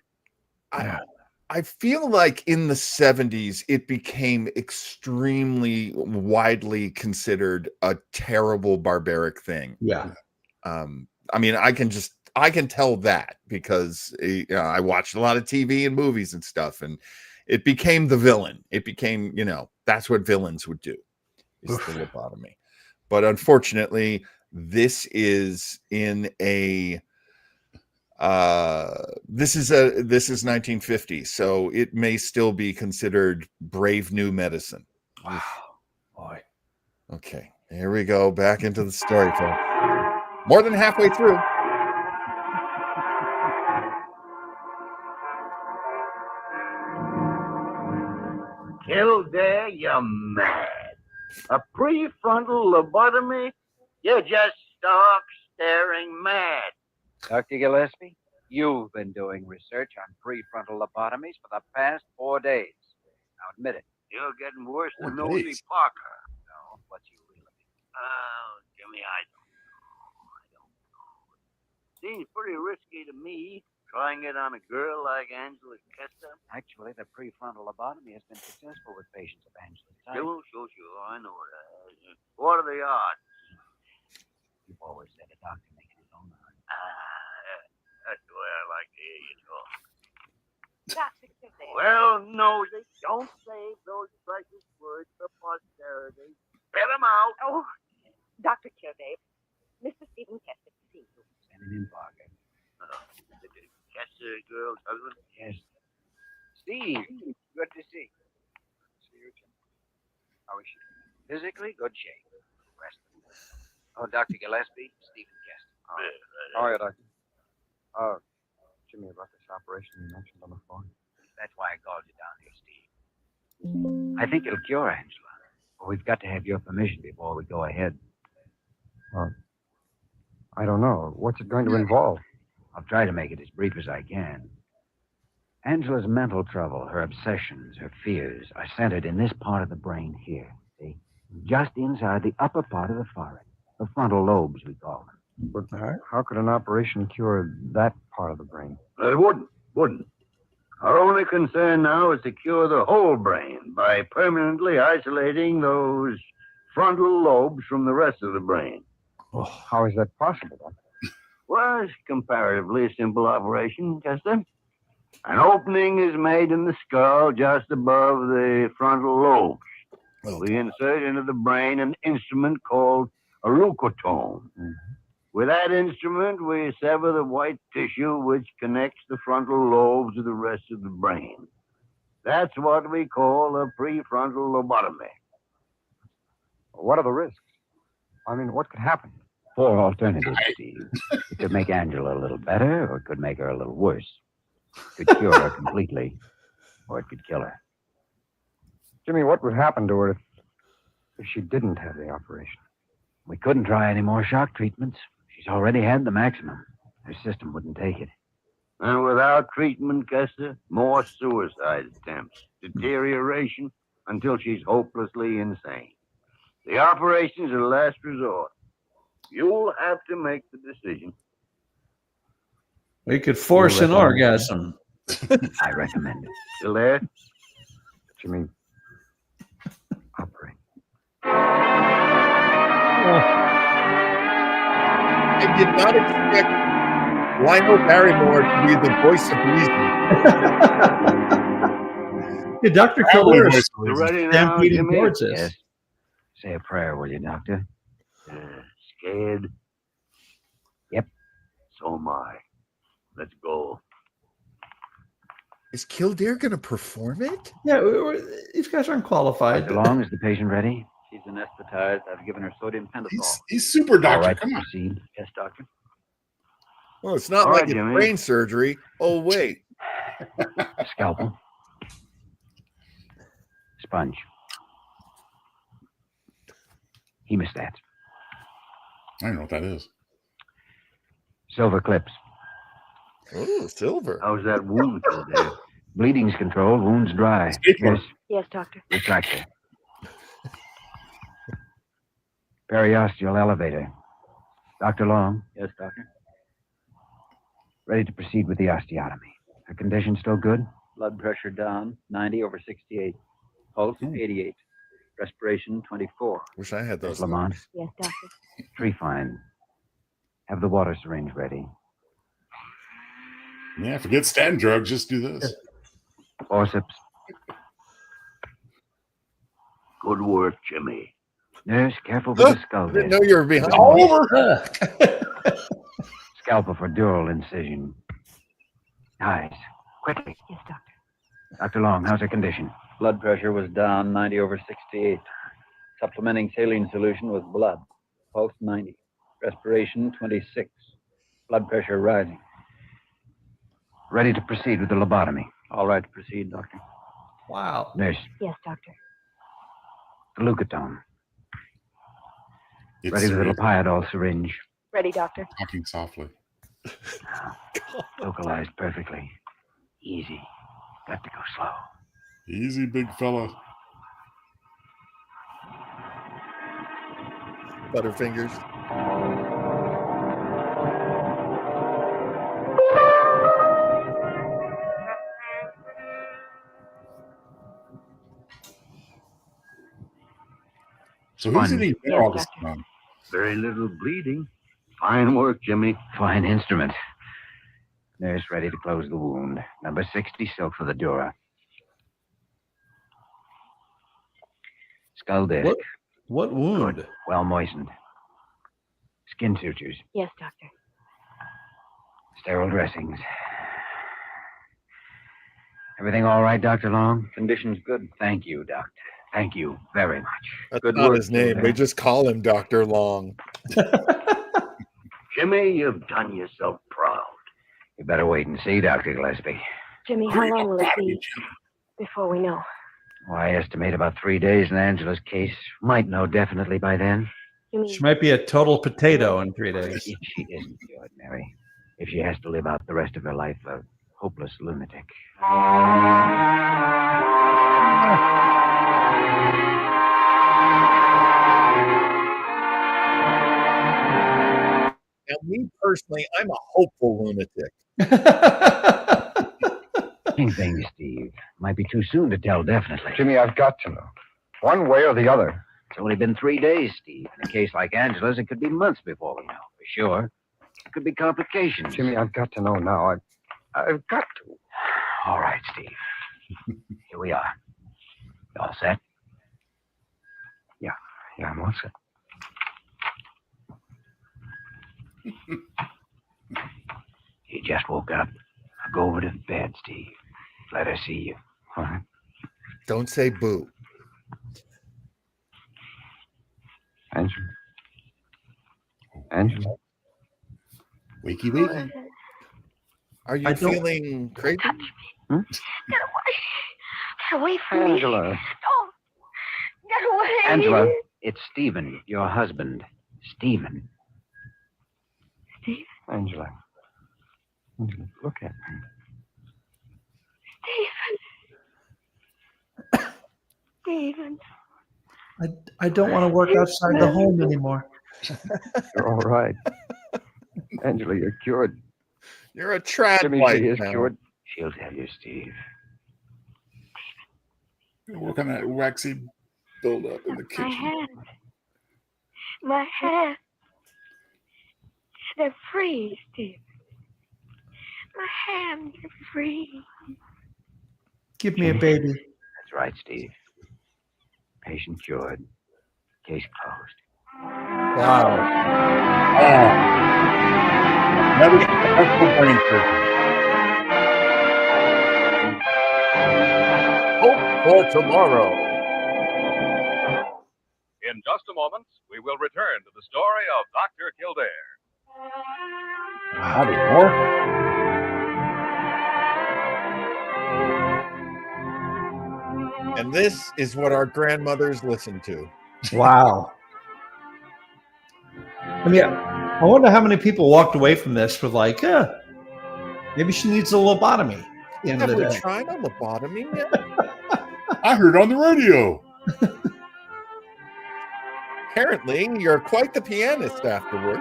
Speaker 2: I feel like in the 70s, it became extremely widely considered a terrible, barbaric thing.
Speaker 1: Yeah.
Speaker 2: I mean, I can tell that because I watched a lot of TV and movies and stuff, and it became the villain. It became, that's what villains would do, is the lobotomy. But unfortunately, this is in a this is 1950, so it may still be considered brave new medicine.
Speaker 1: Wow. Boy.
Speaker 2: Okay, here we go, back into the story, folks. More than halfway through.
Speaker 10: Kildare, you're mad. A prefrontal lobotomy? You're just stark staring mad.
Speaker 6: Dr. Gillespie, you've been doing research on prefrontal lobotomies for the past 4 days. Now admit it.
Speaker 10: You're getting worse than Nosy Parker.
Speaker 6: No, what's you really?
Speaker 10: Oh, Jimmy, I don't know. Seems pretty risky to me, trying it on a girl like Angela Kester.
Speaker 6: Actually, the prefrontal lobotomy has been successful with patients of Angela's type.
Speaker 10: Sure. I know that. What are the odds?
Speaker 6: You've always said a doctor makes his own odds.
Speaker 10: That's the way I like to hear you talk.
Speaker 7: Dr. Kildare.
Speaker 10: Well, Nosy, don't save those precious words for posterity. Spit them out.
Speaker 7: Oh, Dr. Kildare, Mr. Stephen Kester to see you.
Speaker 6: Send him in, Parker.
Speaker 10: Kester girl's husband?
Speaker 6: Yes. Steve, good to see you. See you, Jim. How is she? Physically, good shape. Rest of the Oh, Dr. Gillespie, Stephen Kester.
Speaker 9: How are you, Doctor? Jimmy, about this operation you mentioned on the phone.
Speaker 6: That's why I called you down here, Steve. I think it'll cure Angela. But we've got to have your permission before we go ahead.
Speaker 9: I don't know. What's it going to involve?
Speaker 6: I'll try to make it as brief as I can. Angela's mental trouble, her obsessions, her fears are centered in this part of the brain here, see? Just inside the upper part of the forehead. The frontal lobes, we call them.
Speaker 9: But how could an operation cure that part of the brain?
Speaker 10: It wouldn't. Our only concern now is to cure the whole brain by permanently isolating those frontal lobes from the rest of the brain.
Speaker 9: Oh, how is that possible, Doctor?
Speaker 10: Well, it's comparatively a simple operation, Kester. An opening is made in the skull just above the frontal lobes.
Speaker 2: Oh.
Speaker 10: We insert into the brain an instrument called a leucotome.
Speaker 9: Mm-hmm.
Speaker 10: With that instrument, we sever the white tissue which connects the frontal lobes to the rest of the brain. That's what we call a prefrontal lobotomy.
Speaker 9: What are the risks? I mean, what could happen?
Speaker 6: 4 alternatives, Steve. It could make Angela a little better, or it could make her a little worse. It could cure her completely, or it could kill her.
Speaker 9: Jimmy, what would happen to her if she didn't have the operation?
Speaker 6: We couldn't try any more shock treatments. She's already had the maximum. Her system wouldn't take it.
Speaker 10: And without treatment, Kester, more suicide attempts, deterioration until she's hopelessly insane. The operation's a last resort. You'll have to make the decision.
Speaker 1: We could force an orgasm.
Speaker 6: I recommend it.
Speaker 10: Still there?
Speaker 9: Jimmy, operate.
Speaker 2: I did not expect Lionel Barrymore to be the voice of reason.
Speaker 1: Yeah, Dr. Kildare is
Speaker 10: You ready now,
Speaker 1: stampeding
Speaker 10: Jimmy?
Speaker 1: towards us.
Speaker 6: Yes. Say a prayer, will you, Doctor?
Speaker 10: Scared?
Speaker 6: Yep.
Speaker 10: So am I. Let's go.
Speaker 2: Is Kildare going to perform it?
Speaker 1: Yeah, these guys aren't qualified.
Speaker 6: Dr. Long, is the patient ready?
Speaker 11: She's anesthetized. I've given her sodium pentothal.
Speaker 4: He's super
Speaker 6: All
Speaker 4: doctor.
Speaker 6: right,
Speaker 4: Come on.
Speaker 6: proceed.
Speaker 11: Yes, doctor.
Speaker 2: Well, it's not
Speaker 10: All
Speaker 2: like
Speaker 10: right,
Speaker 2: it's
Speaker 10: Jimmy.
Speaker 2: brain surgery. Oh, wait.
Speaker 6: Scalpel. Sponge. Hemostat.
Speaker 4: I don't know what that is.
Speaker 6: Silver clips.
Speaker 2: Oh, silver.
Speaker 10: How's that wound, Kildare?
Speaker 6: Bleeding's controlled, wounds dry.
Speaker 4: Stapler.
Speaker 6: Yes,
Speaker 7: Yes, doctor.
Speaker 6: retractor. Periosteal elevator. Dr. Long,
Speaker 11: Yes, doctor.
Speaker 6: ready to proceed with the osteotomy. Her condition still good?
Speaker 11: Blood pressure down, 90/68. Pulse, 88. Respiration, 24.
Speaker 2: Wish I had those.
Speaker 6: Lamont,
Speaker 7: Yes, doctor.
Speaker 6: tree fine. Have the water syringe ready.
Speaker 4: Yeah, forget statin drugs. Just do this.
Speaker 6: Forceps.
Speaker 10: Good work, Jimmy.
Speaker 6: Nurse, careful with the skull
Speaker 2: I didn't
Speaker 6: there.
Speaker 2: know you were behind.
Speaker 4: All over.
Speaker 6: Scalpel for dural incision. Eyes, quickly.
Speaker 7: Yes, doctor.
Speaker 6: Dr. Long, how's her condition?
Speaker 11: Blood pressure was down, 90/68. Supplementing saline solution with blood. Pulse, 90. Respiration, 26. Blood pressure rising.
Speaker 6: Ready to proceed with the lobotomy.
Speaker 11: All right to proceed, doctor.
Speaker 1: Wow.
Speaker 6: Nurse,
Speaker 7: Yes, doctor.
Speaker 6: the leucotome.
Speaker 4: It's
Speaker 6: Ready with the Lipiodol syringe.
Speaker 7: Ready, doctor.
Speaker 4: talking softly.
Speaker 6: Localized perfectly. Easy. Got to go slow.
Speaker 4: Easy, big fella.
Speaker 2: Butterfingers.
Speaker 4: So who's
Speaker 6: Fun.
Speaker 4: eating dinner all this time?
Speaker 10: Very little bleeding. Fine work, Jimmy.
Speaker 6: Fine instrument. Nurse ready to close the wound. Number 60 silk for the dura. Skull disc.
Speaker 1: What wound?
Speaker 6: Well moistened. Skin sutures.
Speaker 7: Yes, doctor.
Speaker 6: Sterile dressings. Everything all right, Dr. Long?
Speaker 11: Condition's good.
Speaker 6: Thank you, Doctor. Thank you very much.
Speaker 2: That's
Speaker 11: Good
Speaker 2: not
Speaker 11: work,
Speaker 2: his name.
Speaker 11: Kildare.
Speaker 2: We just call him Dr. Long.
Speaker 10: Jimmy, you've done yourself proud.
Speaker 6: You better wait and see, Dr. Gillespie.
Speaker 7: Jimmy, how long will it be before we know?
Speaker 6: Oh, I estimate about 3 days in Angela's case. Might know definitely by then.
Speaker 7: You mean
Speaker 1: She might be a total potato in 3 days.
Speaker 6: If she isn't cured, Mary. If she has to live out the rest of her life a hopeless lunatic.
Speaker 2: Now, me personally, I'm a hopeful lunatic.
Speaker 6: Same thing, Steve. Might be too soon to tell definitely.
Speaker 9: Jimmy, I've got to know. One way or the other.
Speaker 6: It's only been 3 days, Steve. In a case like Angela's, it could be months before we know, for sure. It could be complications.
Speaker 9: Jimmy, I've got to know now. I've got to.
Speaker 6: All right, Steve. Here we are. You all set?
Speaker 9: Yeah, I'm all set.
Speaker 6: You just woke up. Now go over to the bed, Steve. Let her see you.
Speaker 9: All right.
Speaker 2: Don't say boo.
Speaker 9: Angela.
Speaker 4: Wakey, wakey.
Speaker 2: Are you
Speaker 1: I don't-
Speaker 2: feeling crazy?
Speaker 7: Get away. Get away from me.
Speaker 9: Angela.
Speaker 7: Don't. Get away.
Speaker 6: Angela, it's Stephen, your husband. Stephen.
Speaker 7: Steve?
Speaker 9: Angela. Look at me.
Speaker 7: Stephen.
Speaker 1: I don't want to work outside the home anymore.
Speaker 9: You're all right. Angela, you're cured.
Speaker 2: You're a trad
Speaker 9: Jimmy
Speaker 2: wife
Speaker 9: G is
Speaker 2: now.
Speaker 9: cured.
Speaker 10: She'll tell you, Steve.
Speaker 4: Work on that waxy buildup in the
Speaker 7: My
Speaker 4: kitchen.
Speaker 7: hands. My hands. They're free, Steve. My hands are free.
Speaker 1: Give me a baby.
Speaker 10: That's right, Steve. Patient cured. Case closed.
Speaker 1: Wow.
Speaker 4: Another successful brain surgery.
Speaker 2: Hope for tomorrow.
Speaker 5: In just a moment, we will return to the story of Dr. Kildare.
Speaker 4: Howdy, more.
Speaker 2: And this is what our grandmothers listened to.
Speaker 1: Wow. I mean, I wonder how many people walked away from this with like, maybe she needs a lobotomy. At the end of
Speaker 2: Have
Speaker 1: the
Speaker 2: we
Speaker 1: day.
Speaker 2: tried a lobotomy yet?
Speaker 4: I heard on the radio.
Speaker 2: Apparently, you're quite the pianist afterwards.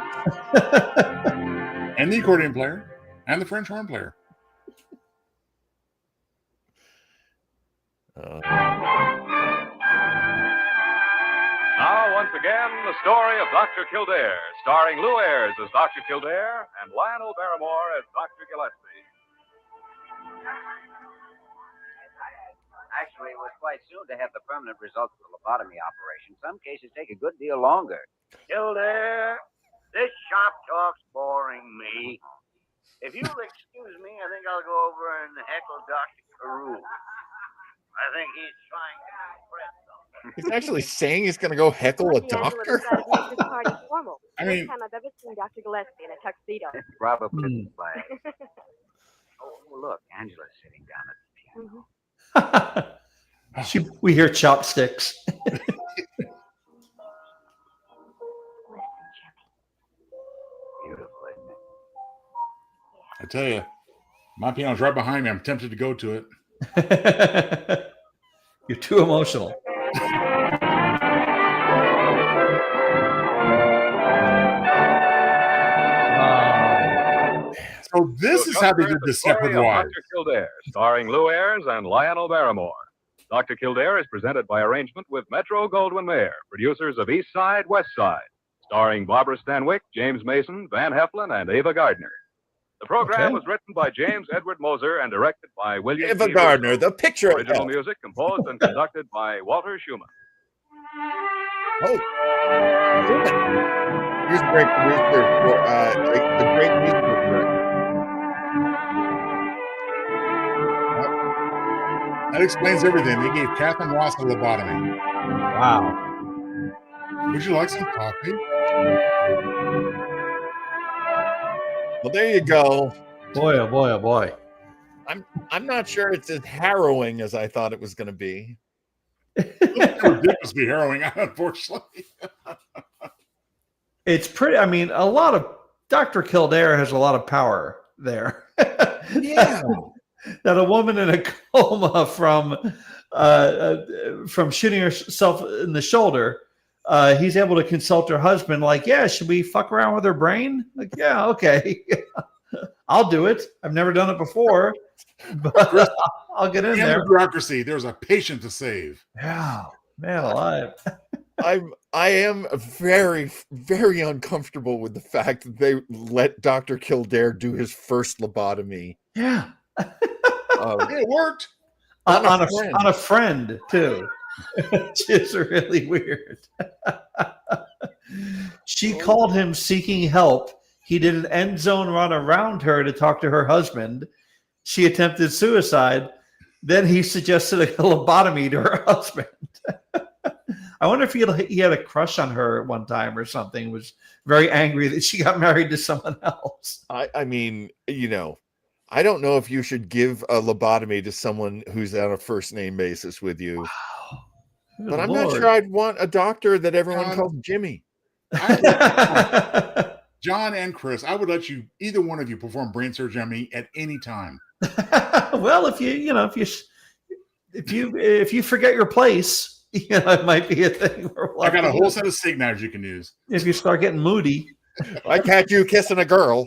Speaker 4: And the accordion player. And the French horn player.
Speaker 5: Now, once again, the story of Dr. Kildare, starring Lou Ayres as Dr. Kildare and Lionel Barrymore as Dr. Gillespie.
Speaker 6: Actually, it was quite soon to have the permanent results of the lobotomy operation. Some cases take a good deal longer.
Speaker 10: Kildare, this shop talk's boring me. If you'll excuse me, I think I'll go over and heckle Dr. Carew. I think he's trying to impress something.
Speaker 2: He's actually saying he's going to go heckle a doctor.
Speaker 7: I mean, time I've ever seen Dr. Gillespie in a tuxedo.
Speaker 6: Probably flag. Oh, look, Angela's sitting down at the piano.
Speaker 1: We hear chopsticks.
Speaker 6: Beautiful, isn't it?
Speaker 4: I tell you, my piano's right behind me. I'm tempted to go to it.
Speaker 1: You're too emotional.
Speaker 4: So this is how they did the Stepford Wives.
Speaker 5: Dr. Kildare, starring Lou Ayres and Lionel Barrymore. Dr. Kildare is presented by arrangement with Metro Goldwyn Mayer, producers of East Side, West Side, starring Barbara Stanwyck, James Mason, Van Heflin, and Ava Gardner. The program was written by James Edward Moser and directed by William
Speaker 2: Ava
Speaker 5: P.
Speaker 2: Gardner,
Speaker 5: Russo.
Speaker 2: the picture of
Speaker 5: Original
Speaker 2: health.
Speaker 5: music composed and conducted by Walter Schumann.
Speaker 2: Oh, here's a great producer for the great musical director.
Speaker 4: That explains everything. They gave Catherine Ross a lobotomy.
Speaker 1: Wow.
Speaker 4: Would you like some coffee?
Speaker 2: Well, there you go.
Speaker 1: Boy, oh boy, oh boy.
Speaker 2: I'm not sure it's as harrowing as I thought it was going to be.
Speaker 4: It would ridiculously harrowing, unfortunately.
Speaker 1: It's pretty. I mean, a lot of Dr. Kildare has a lot of power there.
Speaker 2: Yeah.
Speaker 1: That a woman in a coma from shooting herself in the shoulder, he's able to consult her husband. Like, yeah, should we fuck around with her brain? Like, yeah, okay, I'll do it. I've never done it before, but I'll get in there.
Speaker 4: Bureaucracy. There's a patient to save.
Speaker 1: Yeah, man alive.
Speaker 2: I am very, very uncomfortable with the fact that they let Dr. Kildare do his first lobotomy.
Speaker 1: Yeah.
Speaker 4: It worked.
Speaker 1: On a friend, too. Which is really weird. She called him seeking help. He did an end zone run around her to talk to her husband. She attempted suicide. Then he suggested a lobotomy to her husband. I wonder if he had a crush on her at one time or something, was very angry that she got married to someone else.
Speaker 2: I mean, I don't know if you should give a lobotomy to someone who's on a first name basis with you.
Speaker 1: Wow.
Speaker 2: But I'm not sure I'd want a doctor that everyone calls Jimmy.
Speaker 4: Jimmy John and Chris, I would let you, either one of you, perform brain surgery on me at any time.
Speaker 1: Well, if you forget your place, it might be a thing. Where we'll
Speaker 4: I got
Speaker 1: have
Speaker 4: a
Speaker 1: to
Speaker 4: whole
Speaker 1: do
Speaker 4: set of sig knives you can use.
Speaker 1: it. If you start getting moody.
Speaker 2: I catch you kissing a girl.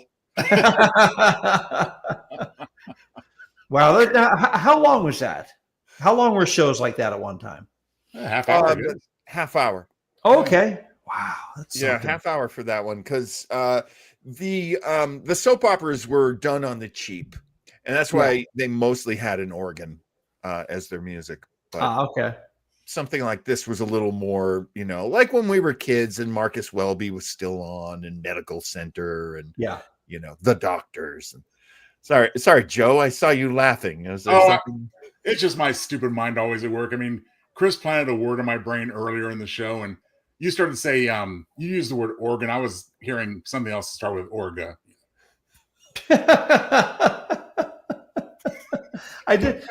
Speaker 1: Wow. How long was that? How long were shows like that at one time?
Speaker 4: Half hour.
Speaker 2: Half hour.
Speaker 1: Okay. Wow. That's something.
Speaker 2: Half hour for that one, because the soap operas were done on the cheap, and that's why they mostly had an organ as their music. But
Speaker 1: okay.
Speaker 2: something like this was a little more, like when we were kids and Marcus Welby was still on, and Medical Center, and the Doctors. And sorry, Joe, I saw you laughing. Is there something?
Speaker 4: It's just my stupid mind always at work. I mean, Chris planted a word in my brain earlier in the show, and you started to say, you used the word organ. I was hearing something else start with orga.
Speaker 1: I did.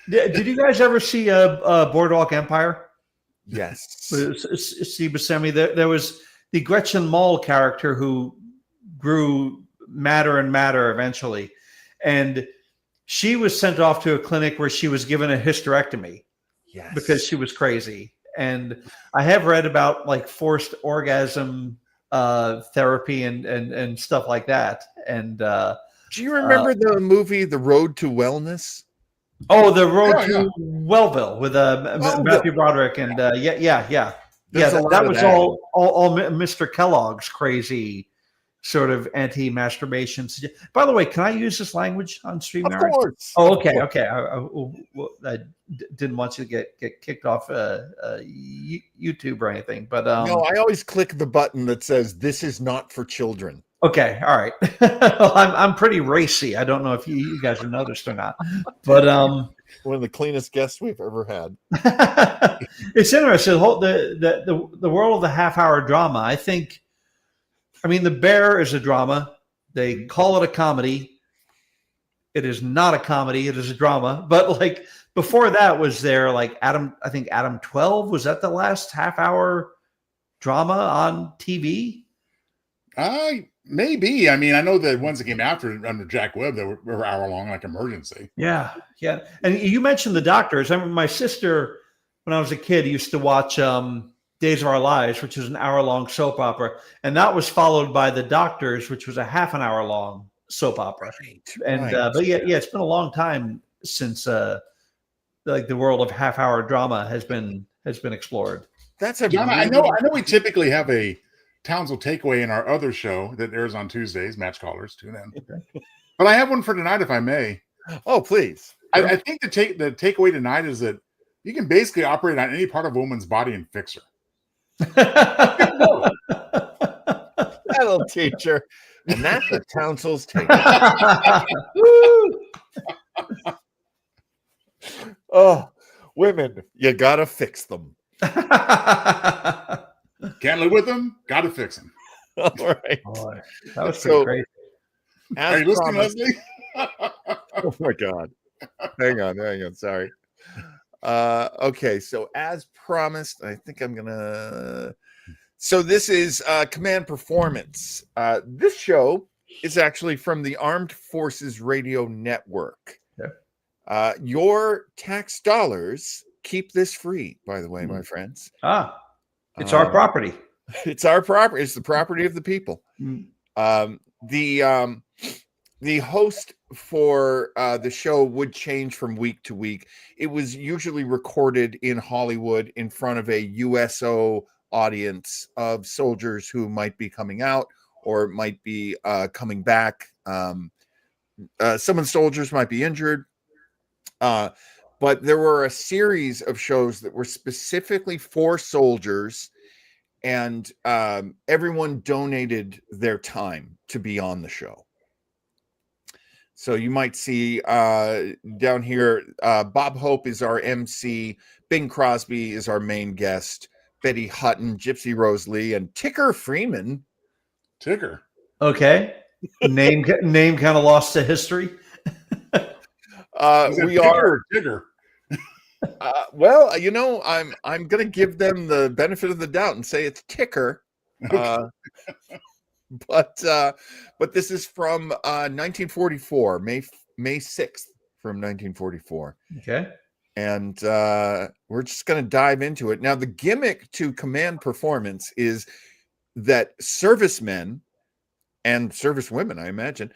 Speaker 1: Did you guys ever see Boardwalk Empire?
Speaker 2: Yes.
Speaker 1: Steve Buscemi. There was the Gretchen Mol character who grew madder and madder eventually, and she was sent off to a clinic where she was given a hysterectomy because she was crazy. And I have read about like forced orgasm therapy and stuff like that. And
Speaker 2: do you remember the movie The Road to Wellness?
Speaker 1: Oh, The Road to Wellville with Matthew Broderick and that was all Mr. Kellogg's crazy sort of anti-masturbation. By the way, can I use this language on StreamYard?
Speaker 2: Of course.
Speaker 1: Oh, okay, okay. I didn't want you to get kicked off YouTube or anything, but
Speaker 2: no, I always click the button that says "This is not for children."
Speaker 1: Okay, all right. I'm pretty racy. I don't know if you guys have noticed or not, but
Speaker 2: one of the cleanest guests we've ever had.
Speaker 1: It's interesting. The world of the half-hour drama. I mean, The Bear is a drama. They call it a comedy. It is not a comedy. It is a drama. But like before that was there like Adam 12. Was that the last half-hour drama on TV?
Speaker 4: Maybe. I mean, I know the ones that came after under Jack Webb that were hour-long, like Emergency.
Speaker 1: Yeah. And you mentioned The Doctors. I remember my sister, when I was a kid, used to watch Days of Our Lives, which was an hour-long soap opera, and that was followed by The Doctors, which was a half an hour-long soap opera. But it's been a long time since like the world of half-hour drama has been explored.
Speaker 4: John, I know we typically have a Townsel takeaway in our other show that airs on Tuesdays, Match Callers, tune in. Okay. But I have one for tonight, if I may.
Speaker 2: Oh, please.
Speaker 4: I think the takeaway tonight is that you can basically operate on any part of a woman's body and fix her.
Speaker 2: That'll teach her. And that's what Townsel's take. Oh, women, you gotta fix them.
Speaker 4: Can't live with them, gotta fix them.
Speaker 2: All right.
Speaker 1: Boy, that was pretty crazy.
Speaker 4: Are you listening, Leslie?
Speaker 2: Oh my God. Hang on. Sorry. Okay, so as promised, I think I'm gonna. So this is Command Performance. This show is actually from the Armed Forces Radio Network. Yeah. Your tax dollars keep this free, by the way, my friends.
Speaker 1: It's our property.
Speaker 2: It's our property. It's the property of the people. The host for the show would change from week to week. It was usually recorded in Hollywood in front of a USO audience of soldiers who might be coming out or might be coming back. Some of the soldiers might be injured. But there were a series of shows that were specifically for soldiers, and everyone donated their time to be on the show. So you might see down here, Bob Hope is our MC, Bing Crosby is our main guest, Betty Hutton, Gypsy Rose Lee, and Ticker Freeman.
Speaker 4: Ticker.
Speaker 1: Okay. Name kind of lost to history.
Speaker 2: We are Tigger. Well, I'm going to give them the benefit of the doubt and say it's Ticker. but this is from 1944, May 6th from 1944.
Speaker 1: Okay.
Speaker 2: And we're just going to dive into it. Now, the gimmick to Command Performance is that servicemen and servicewomen, I imagine,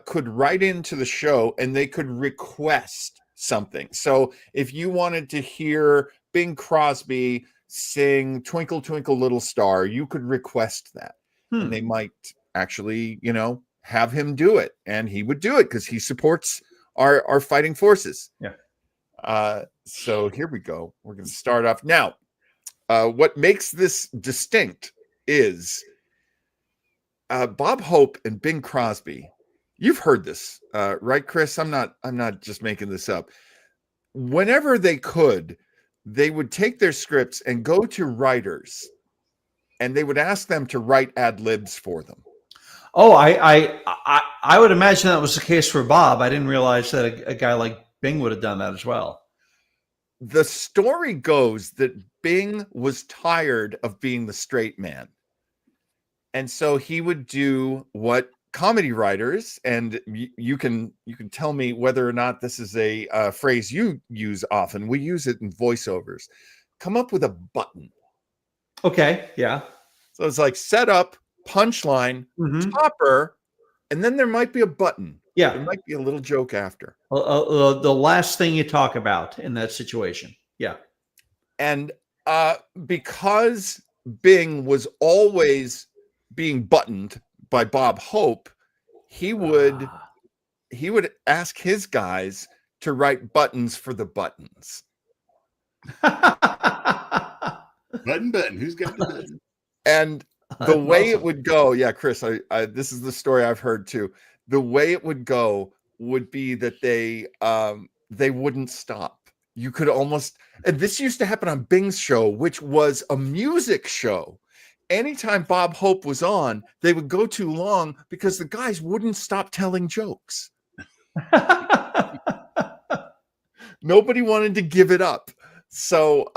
Speaker 2: could write into the show and they could request something. So if you wanted to hear Bing Crosby sing Twinkle, Twinkle, Little Star, you could request that. And they might actually, have him do it. And he would do it because he supports our fighting forces.
Speaker 1: Yeah.
Speaker 2: So here we go. We're going to start off. Now, what makes this distinct is Bob Hope and Bing Crosby. You've heard this, right, Chris? I'm not just making this up. Whenever they could, they would take their scripts and go to writers, and they would ask them to write ad libs for them.
Speaker 1: Oh, I would imagine that was the case for Bob. I didn't realize that a guy like Bing would have done that as well.
Speaker 2: The story goes that Bing was tired of being the straight man. And so he would do what comedy writers, and you can tell me whether or not this is a phrase you use often. We use it in voiceovers. Come up with a button.
Speaker 1: Okay, yeah.
Speaker 2: So it's like set up, punchline, topper, and then there might be a button.
Speaker 1: Yeah.
Speaker 2: There might be a little joke after.
Speaker 1: The last thing you talk about in that situation. Yeah.
Speaker 2: And because Bing was always being buttoned by Bob Hope, he would ask his guys to write buttons for the buttons.
Speaker 4: Button. Who's got the button?
Speaker 2: And the way it would go, yeah, Chris, I this is the story I've heard too. The way it would go would be that they wouldn't stop. You could almost, and this used to happen on Bing's show, which was a music show. Anytime Bob Hope was on, they would go too long because the guys wouldn't stop telling jokes. Nobody wanted to give it up. So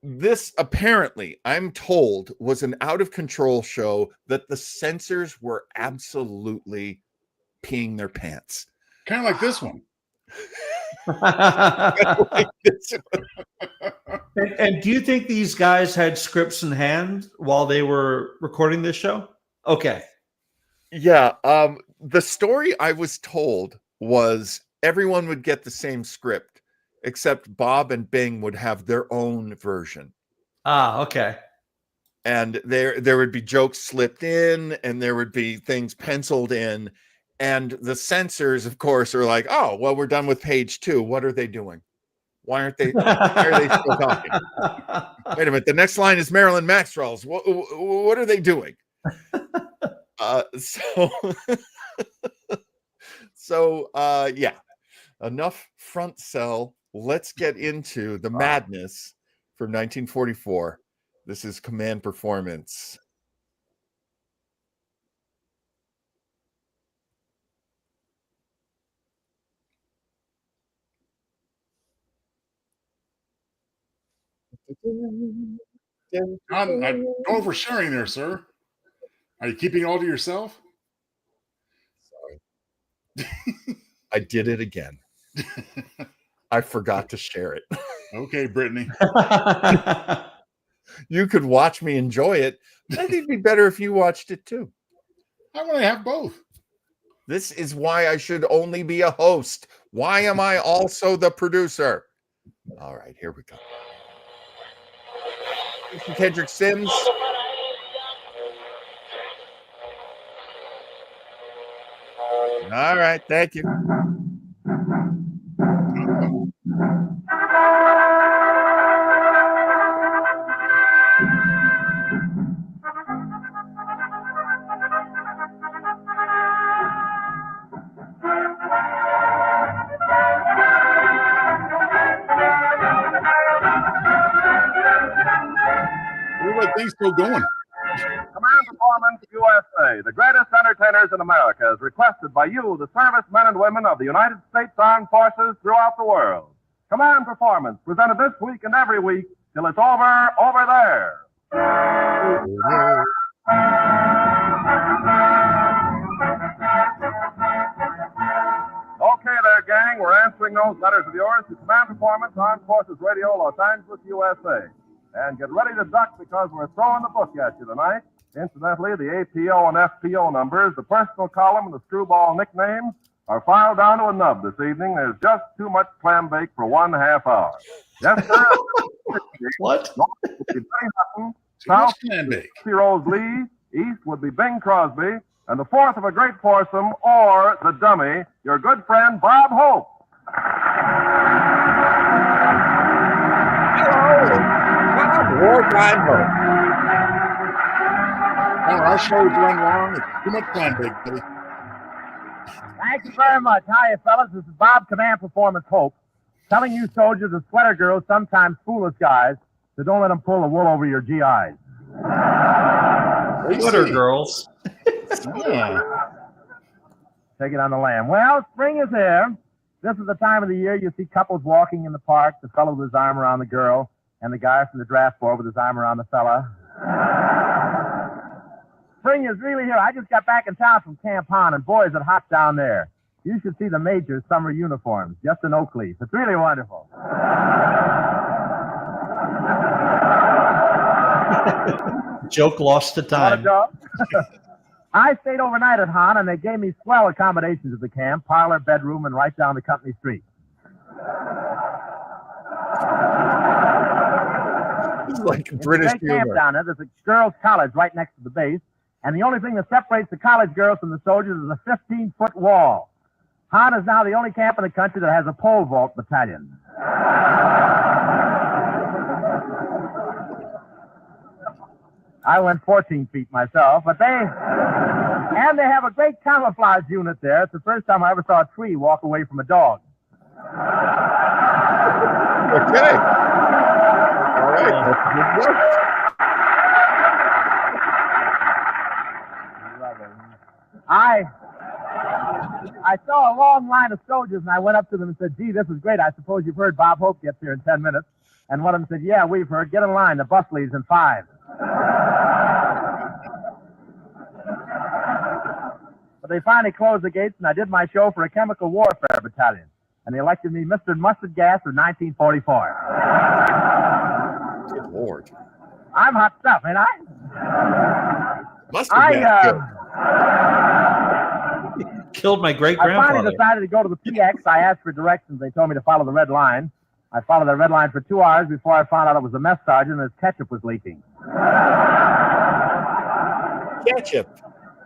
Speaker 2: this apparently, I'm told, was an out of control show that the censors were absolutely peeing their pants.
Speaker 4: Kind of like this one.
Speaker 1: And do you think these guys had scripts in hand while they were recording this show? Okay.
Speaker 2: Yeah. The story I was told was everyone would get the same script, except Bob and Bing would have their own version.
Speaker 1: Ah, okay.
Speaker 2: And there would be jokes slipped in, and there would be things penciled in. And the censors, of course, are like, oh, well, we're done with page 2. What are they doing? Why are they still talking? Wait a minute. The next line is Marilyn Maxwell's. What are they doing? Yeah. Enough front sell. Let's get into the madness from 1944. This is Command Performance.
Speaker 4: I'm oversharing there, sir. Are you keeping it all to yourself?
Speaker 2: Sorry. I did it again. I forgot to share it.
Speaker 4: Okay, Brittany.
Speaker 2: You could watch me enjoy it. I think it'd be better if you watched it too.
Speaker 4: I want to have both.
Speaker 2: This is why I should only be a host. Why am I also the producer? All right, here we go. Kendrick Sims. All right, thank you.
Speaker 4: Things still going.
Speaker 5: Command Performance USA, the greatest entertainers in America, is requested by you, the servicemen and women of the United States Armed Forces throughout the world. Command Performance, presented this week and every week till it's over there. Okay there, gang. We're answering those letters of yours to Command Performance, Armed Forces Radio, Los Angeles, USA. And get ready to duck because we're throwing the book at you tonight. Incidentally, the APO and FPO numbers, the personal column, and the screwball nicknames are filed down to a nub this evening. There's just too much clam bake for 1.5 hour. Yes, sir.
Speaker 1: What?
Speaker 5: North would be Benny Hutton,
Speaker 4: Too much
Speaker 5: South
Speaker 4: clam bake.
Speaker 5: Rose Lee, East would be Bing Crosby, and the fourth of a great foursome, or the dummy, your good friend Bob Hope.
Speaker 2: Wartime Hope.
Speaker 4: Oh, our show's run long. It's too much clam bake, Billy.
Speaker 12: Thank you very much. Hiya, fellas. This is Bob Command Performance Hope, telling you soldiers that sweater girls sometimes fool us guys, so don't let them pull the wool over your GIs.
Speaker 1: Sweater girls.
Speaker 4: Yeah.
Speaker 12: Take it on the lam. Well, spring is here. This is the time of the year you see couples walking in the park, the fellow with his arm around the girl, and the guy from the draft board with his arm around the fella. Spring is really here. I just got back in town from Camp Hahn, and boy, is it hot down there. You should see the major's summer uniforms, just an oak leaf. It's really wonderful.
Speaker 1: Joke lost to time.
Speaker 12: I stayed overnight at Hahn, and they gave me swell accommodations at the camp, parlor, bedroom, and right down the company street.
Speaker 2: It's like
Speaker 12: It's
Speaker 2: British
Speaker 12: a great camp
Speaker 2: humor.
Speaker 12: down there. There's a girls' college right next to the base, and the only thing that separates the college girls from the soldiers is a 15-foot wall. Hahn is now the only camp in the country that has a pole vault battalion. I went 14 feet myself, but they have a great camouflage unit there. It's the first time I ever saw a tree walk away from a dog.
Speaker 2: Okay. All right. That's good work.
Speaker 12: I saw a long line of soldiers, and I went up to them and said, "Gee, this is great. I suppose you've heard Bob Hope gets here in 10 minutes." And one of them said, "Yeah, we've heard. Get in line. The bus leaves in 5. But they finally closed the gates, and I did my show for a chemical warfare battalion. And they elected me Mr. Mustard Gas of 1944.
Speaker 2: Good Lord.
Speaker 12: I'm hot stuff, ain't I?
Speaker 2: Mustard gas.
Speaker 1: Killed my
Speaker 12: I
Speaker 1: great-grandfather.
Speaker 12: finally decided to go to the PX. I asked for directions. They told me to follow the red line. I followed the red line for 2 hours before I found out it was the mess sergeant and his ketchup was leaking.
Speaker 2: Ketchup,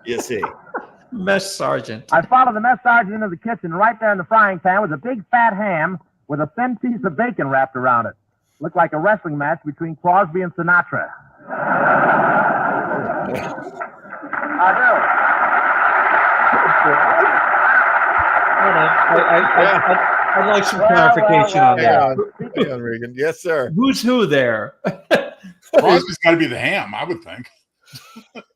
Speaker 2: you see.
Speaker 1: Mess sergeant.
Speaker 12: I followed the mess sergeant into the kitchen. Right there in the frying pan was a big fat ham with a thin piece of bacon wrapped around it. Looked like a wrestling match between Crosby and Sinatra. I do.
Speaker 1: I'd like some clarification on that.
Speaker 2: Hang on, Regan. Yes, sir.
Speaker 1: Who's who there?
Speaker 4: Crosby's got to be the ham, I would think.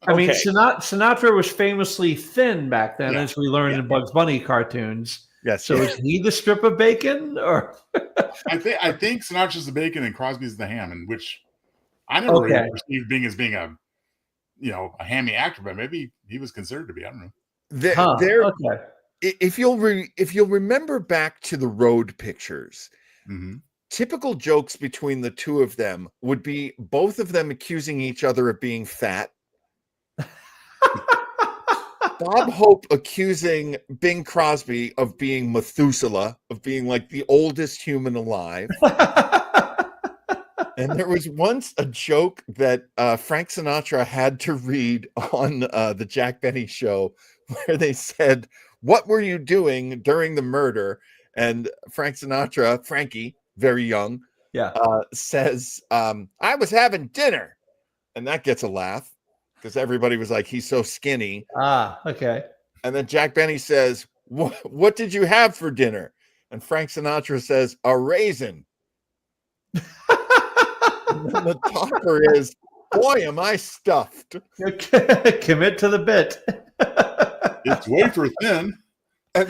Speaker 1: I mean,
Speaker 2: Okay.
Speaker 1: Sinatra was famously thin back then,
Speaker 4: Yeah.
Speaker 1: as we learned in Bugs Bunny cartoons.
Speaker 2: Yes.
Speaker 1: So is he the strip of bacon, or
Speaker 4: I think Sinatra's the bacon and Crosby's the ham, and which I never
Speaker 1: Okay.
Speaker 4: really perceived being a hammy actor, but maybe he was considered to be. I don't know.
Speaker 1: okay?
Speaker 2: If you'll remember back to the road pictures,
Speaker 4: Mm-hmm.
Speaker 2: typical jokes between the two of them would be both of them accusing each other of being fat. Bob Hope accusing Bing Crosby of being Methuselah, of being like the oldest human alive. And there was once a joke that Frank Sinatra had to read on the Jack Benny show where they said, "What were you doing during the murder?" And Frank Sinatra, Frankie, very young, says, "I was having dinner." And that gets a laugh because everybody was like, he's so skinny.
Speaker 1: Okay.
Speaker 2: And then Jack Benny says, "What did you have for dinner?" And Frank Sinatra says, "A raisin." And then the topper is, "Boy, am I stuffed."
Speaker 1: Commit to the bit.
Speaker 4: It's wafer thin.
Speaker 2: And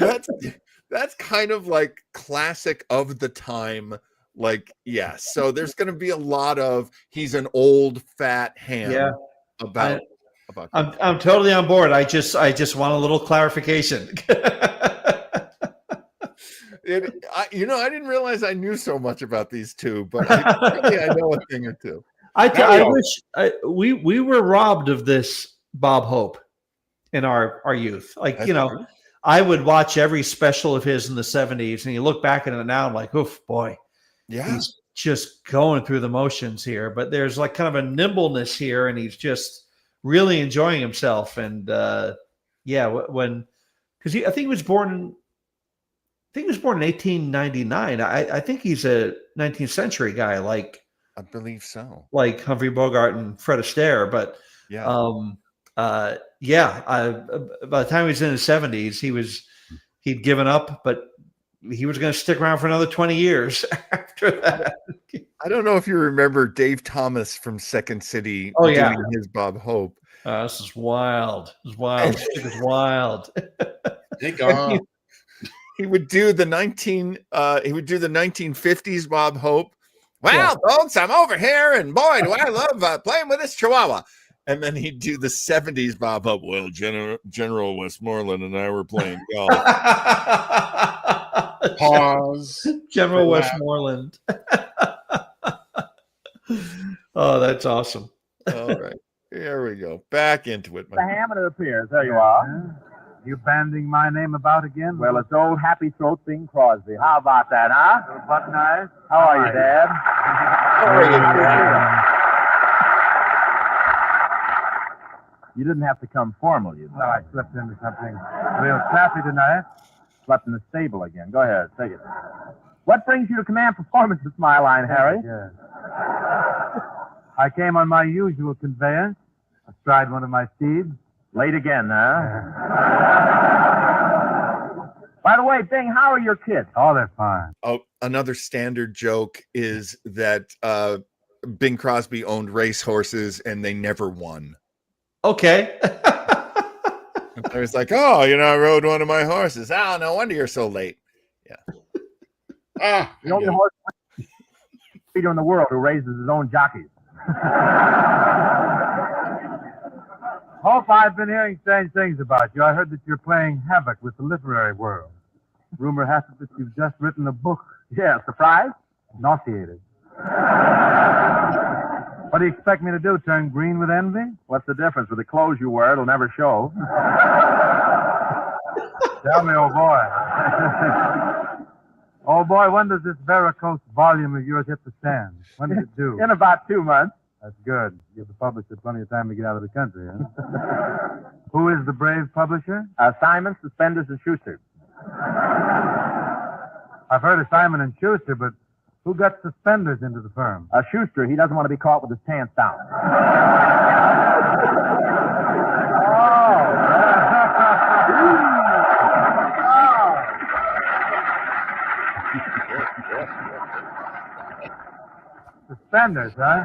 Speaker 2: that's kind of like classic of the time. Like, yeah. So there's going to be a lot of he's an old fat ham about about
Speaker 1: I'm totally on board. I just want a little clarification.
Speaker 2: I didn't realize I knew so much about these two, but I know a thing or two.
Speaker 1: I wish we were robbed of this Bob Hope in our youth. Like,
Speaker 2: That's
Speaker 1: you know,
Speaker 2: true.
Speaker 1: I would watch every special of his in the 70s, and you look back at it now, I'm like, oof, boy,
Speaker 2: Yeah.
Speaker 1: he's just going through the motions here. But there's like kind of a nimbleness here, and he's just really enjoying himself. And when because I think he was born in 1899. I think he's a 19th century guy, like
Speaker 2: I believe so.
Speaker 1: Like Humphrey Bogart and Fred Astaire. But
Speaker 2: Yeah.
Speaker 1: by the time he was in his 70s, he'd given up, but he was going to stick around for another 20 years after that.
Speaker 2: I don't know if you remember Dave Thomas from Second City doing his Bob Hope.
Speaker 1: This is wild. It was wild. It was wild.
Speaker 4: Thank God.
Speaker 2: He would do the 1950s Bob Hope. Well, folks, I'm over here, and boy, do I love playing with this Chihuahua. And then he'd do the 70s Bob Hope. Well, General Westmoreland and I were playing golf.
Speaker 4: Pause.
Speaker 1: General Westmoreland. Oh, that's awesome.
Speaker 2: All right. Here we go. Back into it.
Speaker 12: The Hammond, it appears. There you are.
Speaker 13: You banding my name about again?
Speaker 12: Well, it's old Happy Throat Bing Crosby. How about that, huh?
Speaker 13: Butt knife.
Speaker 12: How are you, Dad?
Speaker 2: How are
Speaker 12: You didn't have to come formal, you know.
Speaker 13: No, I slipped into something real snappy tonight.
Speaker 12: Slept in the stable again. Go ahead, take it. What brings you to command performance at my line, Harry?
Speaker 13: Yeah. I came on my usual conveyance, astride one of my steeds.
Speaker 12: Late again, huh? By the way, Bing, how are your kids?
Speaker 13: Oh, they're fine.
Speaker 2: Oh, another standard joke is that Bing Crosby owned racehorses and they never won.
Speaker 1: Okay.
Speaker 2: I was like, oh, I rode one of my horses. Oh, no wonder you're so late. Yeah.
Speaker 12: The only horse breeder in the world who raises his own jockeys.
Speaker 13: Hope, I've been hearing strange things about you. I heard that you're playing havoc with the literary world. Rumor has it that you've just written a book.
Speaker 12: Yeah, surprise?
Speaker 13: Nauseated. What do you expect me to do, turn green with envy?
Speaker 12: What's the difference? With the clothes you wear, it'll never show.
Speaker 13: Tell me, old boy. Old boy, when does this varicose volume of yours hit the stand? When does it do?
Speaker 12: In about 2 months.
Speaker 13: That's good. Give the publisher plenty of time to get out of the country, huh? Who is the brave publisher?
Speaker 12: Simon, Suspenders, and Schuster.
Speaker 13: I've heard of Simon and Schuster, but who got Suspenders into the firm?
Speaker 12: Schuster, he doesn't want to be caught with his pants down.
Speaker 13: Suspenders, huh?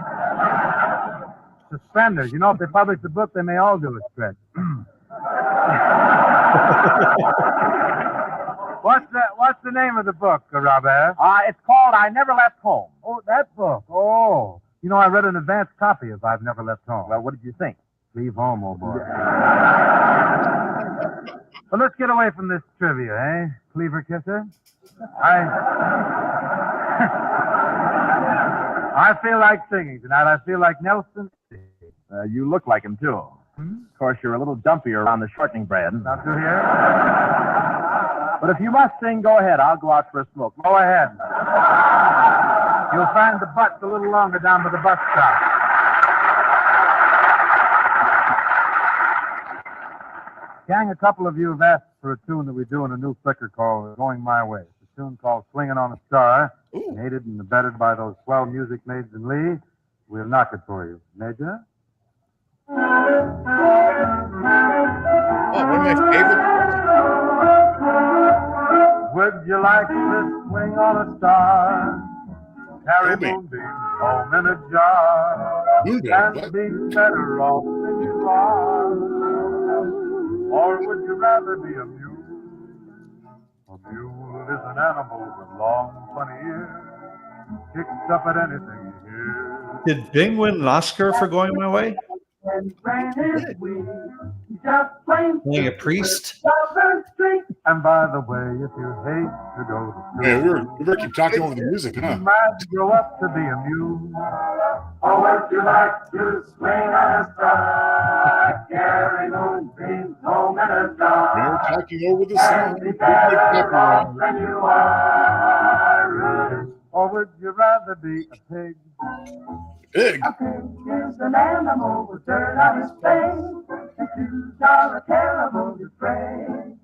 Speaker 13: Suspenders. You know, if they publish the book, they may all do a stretch. What's the name of the book, Robert?
Speaker 12: It's called I Never Left Home.
Speaker 13: Oh, that book. Oh. You know, I read an advance copy of I've Never Left Home.
Speaker 12: Well, what did you think?
Speaker 13: Leave home, old boy. Well, let's get away from this trivia, eh? Cleaver kisser? I feel like singing tonight. I feel like Nelson.
Speaker 12: You look like him, too. Of course, you're a little dumpier around the shortening bread.
Speaker 13: Not through here?
Speaker 12: But if you must sing, go ahead. I'll go out for a smoke.
Speaker 13: Go ahead. You'll find the butts a little longer down by the bus stop. Gang, a couple of you have asked for a tune that we do in a new flicker called Going My Way. It's a tune called Swinging on a Star. Aided and abetted by those swell music maids in Lee. We'll knock it for you. Major?
Speaker 2: Oh, one of my favorite.
Speaker 13: Would you like to swing on a star? Carry moonbeams home in a jar. And be better off than you are. Or would you rather be a mule? A mule is an animal with long, funny ears. Kicks up at anything you hear.
Speaker 1: Did Bing win an Oscar for Going My Way?
Speaker 13: and brain is weak. He's just plain
Speaker 1: Playing a priest.
Speaker 13: stubborn streak. And by the way, if you hate to go to school,
Speaker 4: Yeah, we better keep talking over the music,
Speaker 13: you
Speaker 4: huh?
Speaker 13: might grow up to be a mule. Or would you like to swing on a star? Carry moonbeams home in a star.
Speaker 4: We're talking over the song.
Speaker 13: Be better off than you are. Or would you rather be a pig?
Speaker 4: Pig.
Speaker 13: A pig is an animal with dirt on his face. His shoes are a terrible disgrace.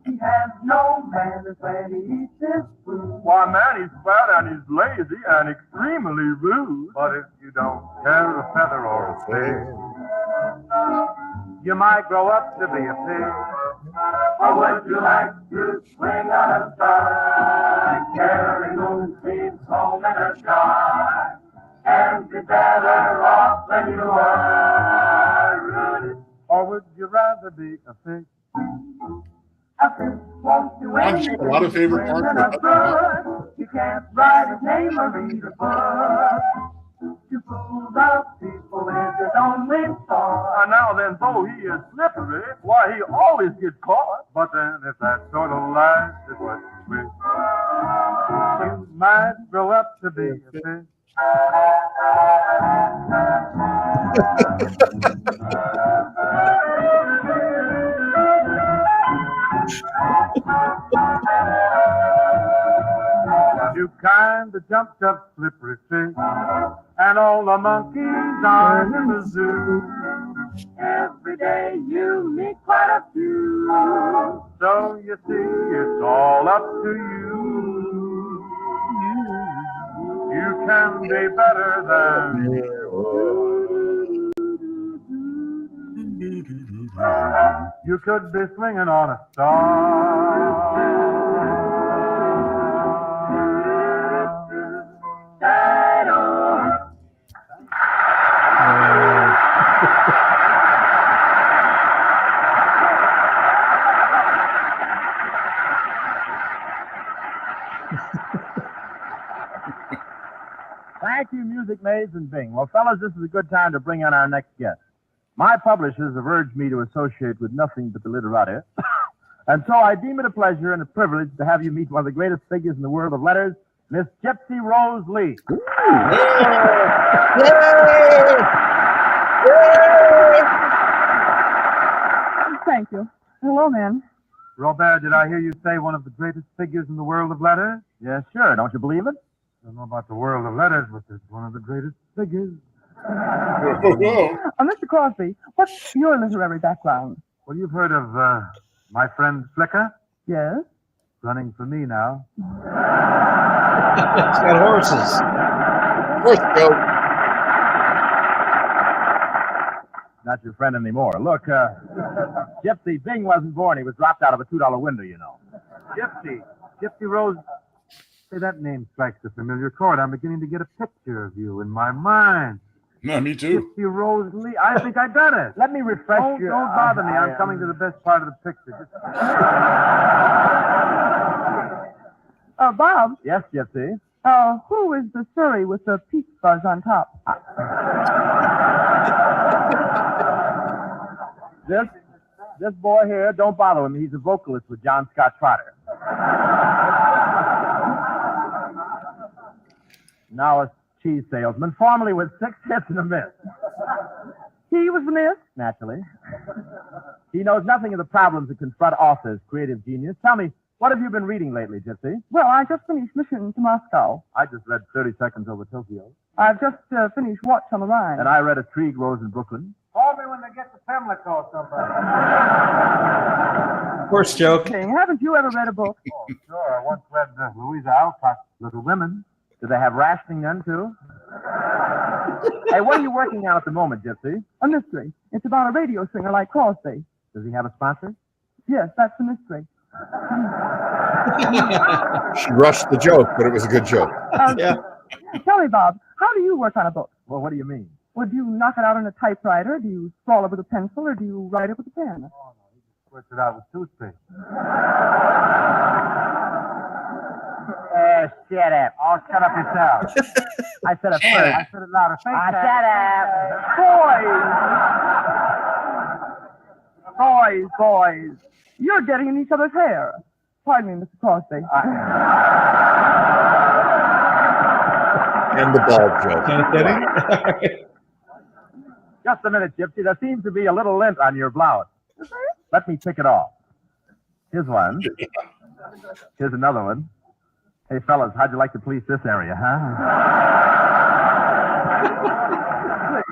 Speaker 13: He has no manners when he eats his food. Why, man, he's fat and he's lazy and extremely rude. But if you don't care a feather or a tail, you might grow up to be a pig. Or would you like to swing on a star? Carry moonbeams home in a sky. And be better off than you are. Or would you rather be a pig? A pig won't do
Speaker 4: I'm sure a lot of favorite parts of that.
Speaker 13: You can't write his name or read a book. To fool the people is his only thought. Now then, though he is slippery, why, he always gets caught. But then, if that sort of life is what you wish, you might grow up to be a pig. You kind of jumped up slippery fish, and all the monkeys are in the zoo. Every day you meet quite a few, so you see it's all up to you. You can be better than you could be swinging on a star. Thank you, Music Maze and Bing. Well, fellas, this is a good time to bring on our next guest. My publishers have urged me to associate with nothing but the literati, and so I deem it a pleasure and a privilege to have you meet one of the greatest figures in the world of letters, Miss Gypsy Rose Lee.
Speaker 8: Thank you. Hello, man.
Speaker 13: Robert, did I hear you say one of the greatest figures in the world of letters? Yes, sure. Don't you believe it? I don't know about the world of letters, but it's one of the greatest figures.
Speaker 8: Mr. Crosby, what's your literary background?
Speaker 13: Well, you've heard of my friend Flicker?
Speaker 8: Yes.
Speaker 13: Running for me now.
Speaker 1: It's got horses.
Speaker 2: Horse joke.
Speaker 12: Not your friend anymore. Look, Gypsy Bing wasn't born. He was dropped out of a $2 window, you know.
Speaker 13: Gypsy Rose. Say, that name strikes a familiar chord. I'm beginning to get a picture of you in my mind.
Speaker 4: No, me too.
Speaker 13: Gypsy Rose Lee. I think I got it.
Speaker 12: Let me refresh you.
Speaker 13: Don't bother me. I'm coming to the best part of the picture.
Speaker 8: Bob.
Speaker 12: Yes, Gypsy?
Speaker 8: Who is the Surrey with the peach fuzz on top?
Speaker 12: This boy here, don't bother him. He's a vocalist with John Scott Trotter. Now a cheese salesman, formerly with 6 hits and a miss.
Speaker 8: He was the miss?
Speaker 12: Naturally. He knows nothing of the problems that confront authors, creative genius. Tell me, what have you been reading lately, Gypsy?
Speaker 8: Well, I just finished Mission to Moscow.
Speaker 12: I just read 30 Seconds Over Tokyo.
Speaker 8: I've just finished Watch on the Rhine.
Speaker 12: And I read A Tree Grows in Brooklyn.
Speaker 13: Call me when they get to Pimlico, somebody.
Speaker 1: Horse joke.
Speaker 8: Haven't you ever read a book?
Speaker 13: Oh, sure. I once read Louisa Alcott's Little Women.
Speaker 12: Do they have rationing then, too? Hey, what are you working on at the moment, Gypsy?
Speaker 8: A mystery. It's about a radio singer like Crosby.
Speaker 12: Does he have a sponsor?
Speaker 8: Yes, that's the mystery.
Speaker 2: She rushed the joke, but it was a good joke.
Speaker 1: Yeah.
Speaker 8: Tell me, Bob, how do you work on a book?
Speaker 12: Well, what do you mean?
Speaker 8: Would you knock it out on a typewriter? Do you scrawl it with a pencil, or do you write it with a pen?
Speaker 13: Oh, no. He just squirts it out with toothpaste.
Speaker 12: shut up.
Speaker 9: Oh, shut up yourself.
Speaker 12: I said it
Speaker 4: Shut
Speaker 12: first.
Speaker 4: up.
Speaker 9: I said it louder. Say
Speaker 12: Shut up.
Speaker 8: Boys. You're getting in each other's hair. Pardon me, Mr. Crosby.
Speaker 2: And the ball joke.
Speaker 12: Just a minute, Gypsy. There seems to be a little lint on your blouse. Let me pick it off. Here's one. Here's another one. Hey, fellas, how'd you like to police this area, huh?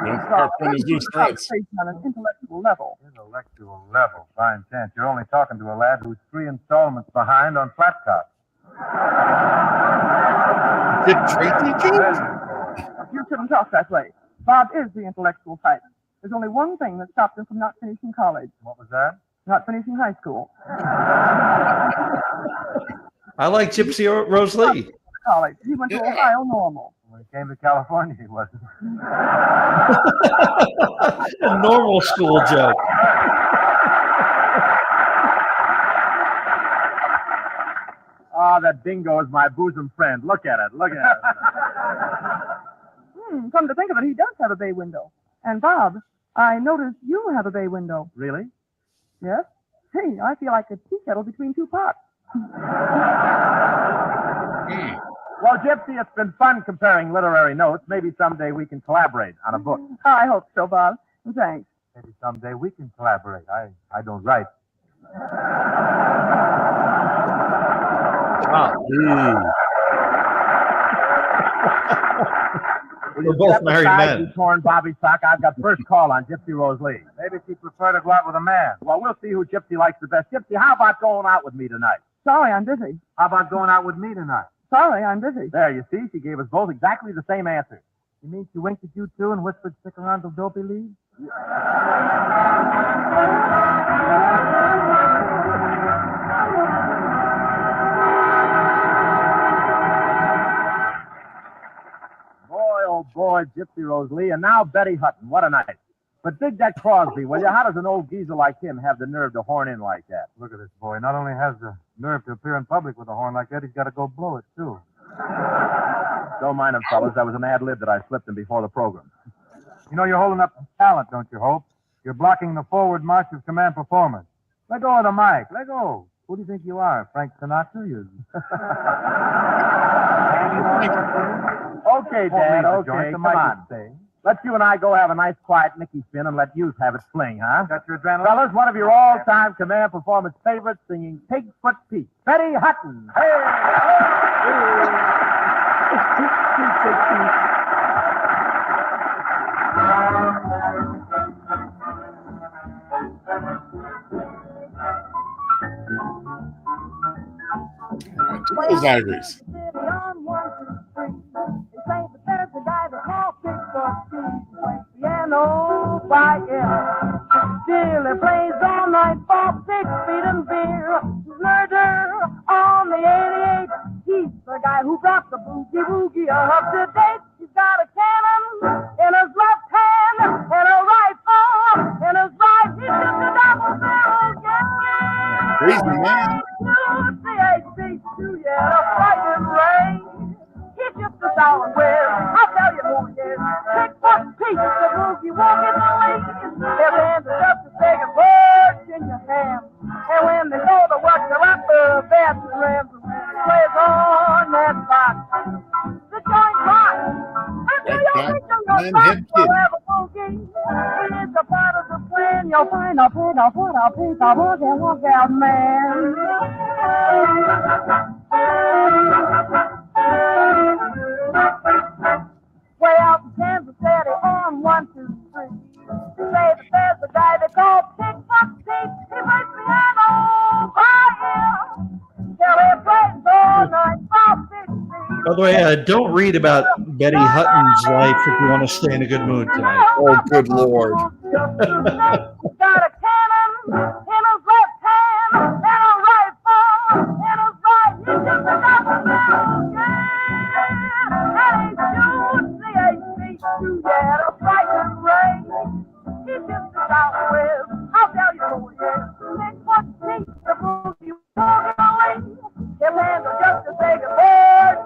Speaker 4: Don't start putting his loose threads.
Speaker 8: On an intellectual level.
Speaker 9: Intellectual level. Fine chance. You're only talking to a lad who's 3 installments behind on flat top.
Speaker 2: Did Tracy joke?
Speaker 8: You shouldn't talk that way. Bob is the intellectual type. There's only one thing that stopped him from not finishing college.
Speaker 9: What was that?
Speaker 8: Not finishing high school.
Speaker 1: I like Gypsy Rose Lee.
Speaker 8: College. He went to Ohio Normal.
Speaker 9: When he came to California, he wasn't.
Speaker 1: A normal school joke.
Speaker 12: Oh, that dingo is my bosom friend. Look at it.
Speaker 8: Come to think of it, he does have a bay window. And Bob, I noticed you have a bay window.
Speaker 12: Really?
Speaker 8: Yes? Hey, I feel like a tea kettle between two pots.
Speaker 12: Well, Gypsy, it's been fun comparing literary notes. Maybe someday we can collaborate on a book.
Speaker 8: I hope so, Bob. Thanks.
Speaker 9: Maybe someday we can collaborate. I don't write.
Speaker 1: We're both married men.
Speaker 12: You torn Bobby sock. I've got first call on Gypsy Rose Lee.
Speaker 9: Maybe she'd prefer to go out with a man.
Speaker 12: Well, we'll see who Gypsy likes the best. Gypsy, how about going out with me tonight?
Speaker 8: Sorry, I'm busy.
Speaker 9: How about going out with me tonight?
Speaker 8: Sorry, I'm busy.
Speaker 12: There, you see, she gave us both exactly the same answer.
Speaker 9: You mean she winked at you too and whispered, stick around till Dopey leaves?
Speaker 12: Boy, Gypsy Rose Lee, and now Betty Hutton. What a night. But dig that Crosby, will you? How does an old geezer like him have the nerve to horn in like that?
Speaker 9: Look at this boy. Not only has the nerve to appear in public with a horn like that, he's got to go blow it, too.
Speaker 12: Don't mind him, fellas. That was an ad lib that I slipped him before the program.
Speaker 9: You know, you're holding up talent, don't you, Hope? You're blocking the forward march of command performance. Let go of the mic. Let go. Who do you think you are, Frank Sinatra?
Speaker 12: Okay, Dad, okay, come on. Let's you and I go have a nice, quiet Mickey spin and let you have it fling, huh?
Speaker 9: Got your adrenaline?
Speaker 12: Fellas, one of your all-time command performance favorites singing Pigfoot Pete, Betty Hutton. Hey!
Speaker 4: Those ivories.
Speaker 3: Piano by ear. Still he plays all night for 6 feet and beer. Murder on the 88. He's the guy who brought the boogie woogie up to date. He's got a cannon in his left hand and a rifle in his right. He's just a double barrel gun.
Speaker 4: Crazy man.
Speaker 3: Yeah, the frightened rain. He's just a solid whiz. I'll tell you who he is. Bigfoot Pete, the boogie walking the lane. Their hands are just as big as words in your hand. And when they go to work, they're up the best and rams. And when he plays on that box, the joint rocks. Until you think you're going to forever boogie. It is a part of the plan. You'll find a put a piece of boogie walk out man. Way out in Kansas City on 1, 2, 3. They say that there's a guy they call Pigfoot Pete. He plays piano by ear. Till he plays all night for 6 feet.
Speaker 1: By the way, don't read about Betty Hutton's life if you want to stay in a good mood tonight.
Speaker 2: Oh, good Lord.
Speaker 3: He's got a cannon in his left hand and a rifle in his right. He's just a double barrel gun. And he shoots the 8 feet to get a frightened rain. He's just a solid whiz. I'll tell you who he is. Bigfoot Pete, the boogie walking away. His hands are just as big as birds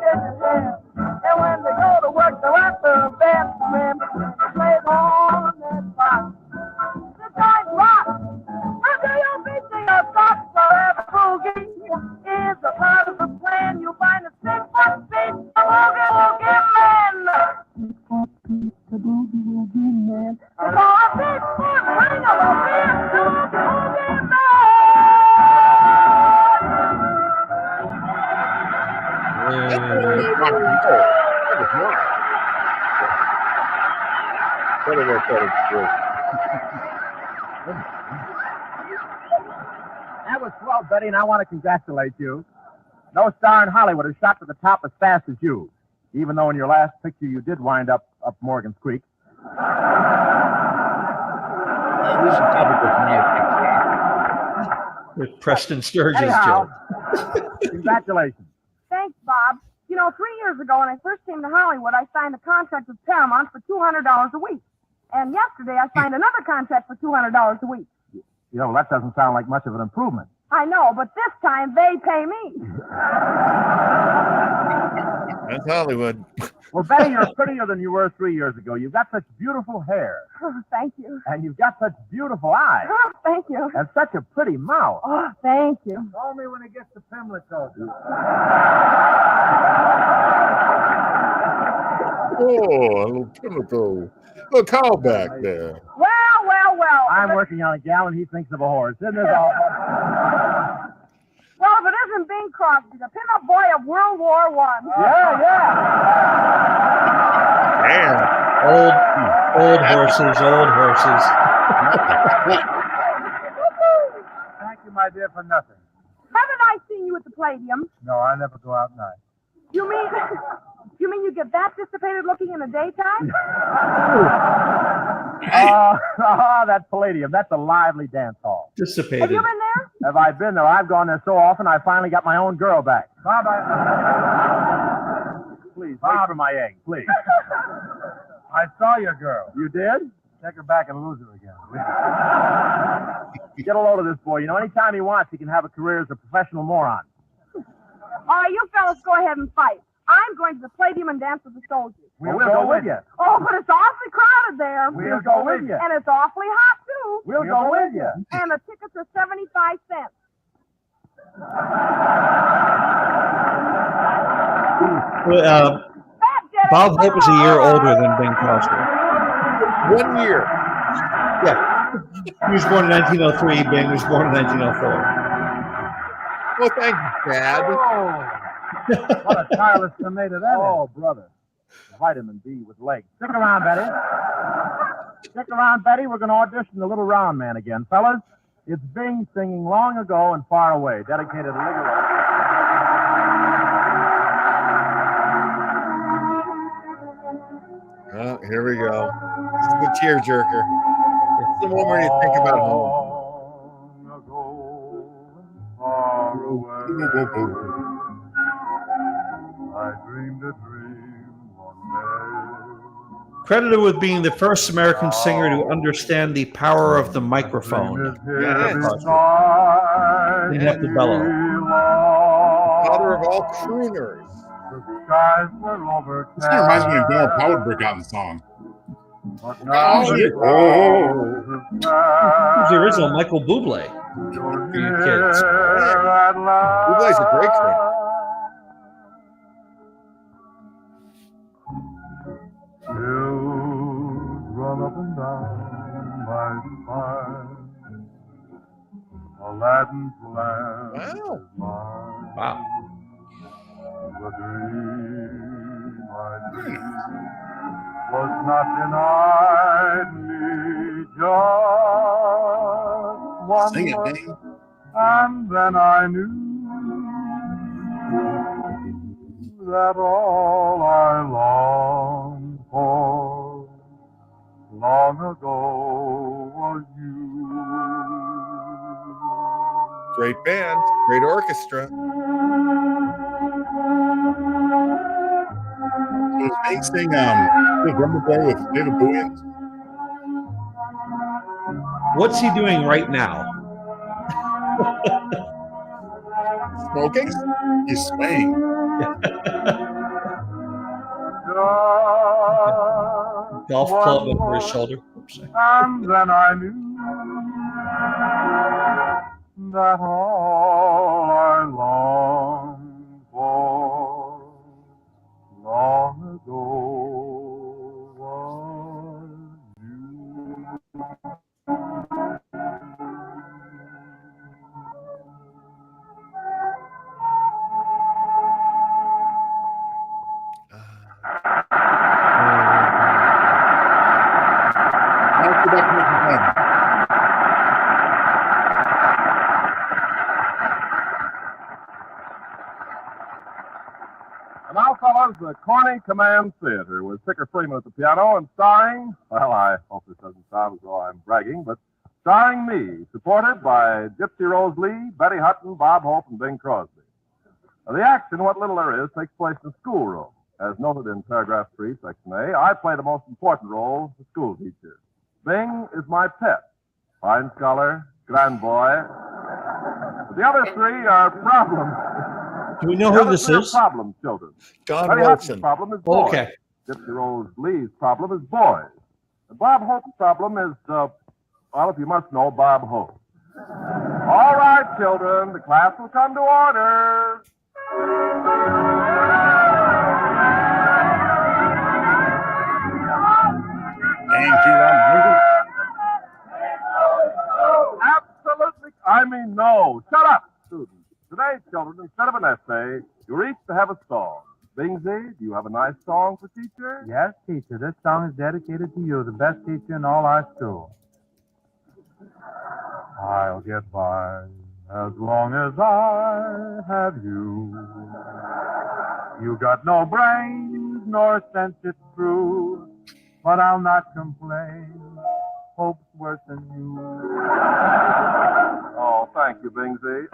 Speaker 2: Credit where credit's due.
Speaker 12: That was swell, Betty, and I want to congratulate you. No star in Hollywood has shot to the top as fast as you, even though in your last picture you did wind up Morgan's Creek.
Speaker 4: We should probably go from there.
Speaker 1: With Preston Sturges
Speaker 12: Anyhow,
Speaker 1: joke.
Speaker 12: Congratulations.
Speaker 8: Thanks, Bob. You know, 3 years ago when I first came to Hollywood, I signed a contract with Paramount for $200 a week. And yesterday I signed another contract for $200 a week.
Speaker 12: You know, that doesn't sound like much of an improvement.
Speaker 8: I know, but this time they pay me.
Speaker 2: That's Hollywood.
Speaker 12: Well, Betty, you're prettier than you were 3 years ago. You've got such beautiful hair.
Speaker 8: Oh, thank you.
Speaker 12: And you've got such beautiful eyes.
Speaker 8: Oh, thank you.
Speaker 12: And such a pretty mouth.
Speaker 8: Oh, thank you.
Speaker 12: Call me when it gets to Pimlico.
Speaker 2: Oh, a little Pimlico. Look, call back there.
Speaker 8: Well.
Speaker 12: I'm working on a gal and he thinks of a horse. Isn't it all?
Speaker 8: Well, if it isn't Bing Crosby, the pinup boy of World War I.
Speaker 12: Yeah.
Speaker 2: Damn.
Speaker 1: Old horses.
Speaker 12: Thank you, my dear, for nothing.
Speaker 8: Haven't I seen you at the Palladium?
Speaker 12: No, I never go out at night.
Speaker 8: You mean you get that dissipated looking in the daytime?
Speaker 12: That Palladium. That's a lively dance hall.
Speaker 1: Dissipated.
Speaker 8: Have you been there?
Speaker 12: Have I been there? I've gone there so often I finally got my own girl back. Bob, Please, wait for my egg, please. I saw your girl. You did? Take her back and lose her again. Get a load of this boy. You know, anytime he wants, he can have a career as a professional moron.
Speaker 8: All right, you fellas go ahead and fight. I'm going to the Palladium and dance with the soldiers.
Speaker 12: We'll go with you.
Speaker 8: Oh, but it's awfully crowded there.
Speaker 12: We'll go with you.
Speaker 8: And it's awfully hot, too.
Speaker 12: We'll go with you.
Speaker 8: And the tickets are 75 cents.
Speaker 1: Bob Hope is a year older than Bing Crosby.
Speaker 2: 1 year.
Speaker 1: Yeah. He was born in 1903. Bing was born in 1904.
Speaker 2: Well, thank you, Dad.
Speaker 12: Oh, what a tireless tomato that is. Oh, brother. Vitamin D with legs. Stick around, Betty. Stick around, Betty. We're going to audition the Little Round Man again. Fellas, it's Bing singing Long Ago and Far Away, dedicated to Little
Speaker 2: Oh, here we go. This is the tearjerker. It's the one where you think about home.
Speaker 13: I dreamed a dream one
Speaker 1: Credited with being the first American singer to understand the power of the microphone.
Speaker 2: Yes.
Speaker 1: Didn't have to bellow.
Speaker 2: Father of all crooners.
Speaker 4: This kind of reminds me of Donald Powell broke out in the song.
Speaker 1: It was the original Michael Bublé for you kids.
Speaker 2: Bublé's a great crooner.
Speaker 13: Run up and down my spine. Aladdin's lamp is mine.
Speaker 1: Wow.
Speaker 13: The dream I dreamed was not denied me just one
Speaker 4: Sing it,
Speaker 13: look,
Speaker 4: Dave.
Speaker 13: and then I knew that all I longed for long ago was you.
Speaker 2: Great band, great orchestra.
Speaker 4: Was Bing sing the Rumble Boy with David Bowie?
Speaker 1: What's he doing right now?
Speaker 2: Smoking?
Speaker 4: He's swaying.
Speaker 1: Golf club over his shoulder. Oops, sorry.
Speaker 13: And then I knew that all I longed for long ago was you.
Speaker 4: Go back to making fun.
Speaker 12: And now, fellas, the Corny Command Theater with Picker Freeman at the piano and starring, well, I hope this doesn't sound as though I'm bragging, but starring me, supported by Gypsy Rose Lee, Betty Hutton, Bob Hope, and Bing Crosby. Now, the action, what little there is, takes place in the schoolroom. As noted in paragraph 3, section A, I play the most important role, the school teacher. Bing is my pet, fine scholar, grand boy. The other three are problems.
Speaker 1: Do we know who this is?
Speaker 12: Problem children.
Speaker 2: John
Speaker 12: Betty
Speaker 2: Wilson.
Speaker 12: Hudson's problem is boys.
Speaker 1: Okay.
Speaker 12: Gypsy Rose Lee's problem is boys. And Bob Hope's problem is, well, if you must know, Bob Hope. All right, children, the class will come to order.
Speaker 4: Thank you,
Speaker 12: Absolutely. I mean, no. Shut up, students. Today, children, instead of an essay, you're each to have a song. Bingsy, do you have a nice song for teacher?
Speaker 13: Yes, teacher. This song is dedicated to you, the best teacher in all our school. I'll get by as long as I have you. You got no brains nor sense, it's true, but I'll not complain. Hope's worse than you.
Speaker 12: Oh, thank you, Bingsy.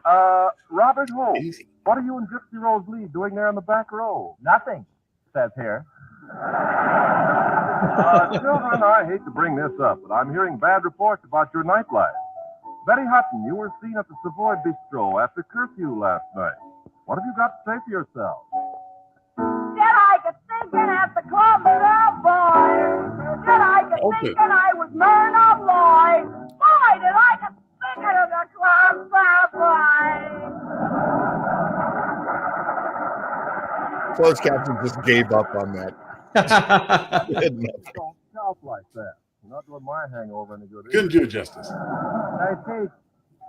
Speaker 12: Robert Hope, what are you and Gypsy Rose Lee doing there in the back row?
Speaker 13: Nothing, says here.
Speaker 12: Children, I hate to bring this up, but I'm hearing bad reports about your nightlife. Betty Hutton, you were seen at the Savoy Bistro after curfew last night. What have you got to say for yourself?
Speaker 3: Did I get thinking at the club with a boy? Did I get thinking I was Myrna Lloyd? Boy, did I get thinking at the club with a boy?
Speaker 2: Closed caption just gave up on that.
Speaker 12: Don't shout like that. You're not doing my hangover any good.
Speaker 4: Couldn't do it justice.
Speaker 13: Hey, Pete,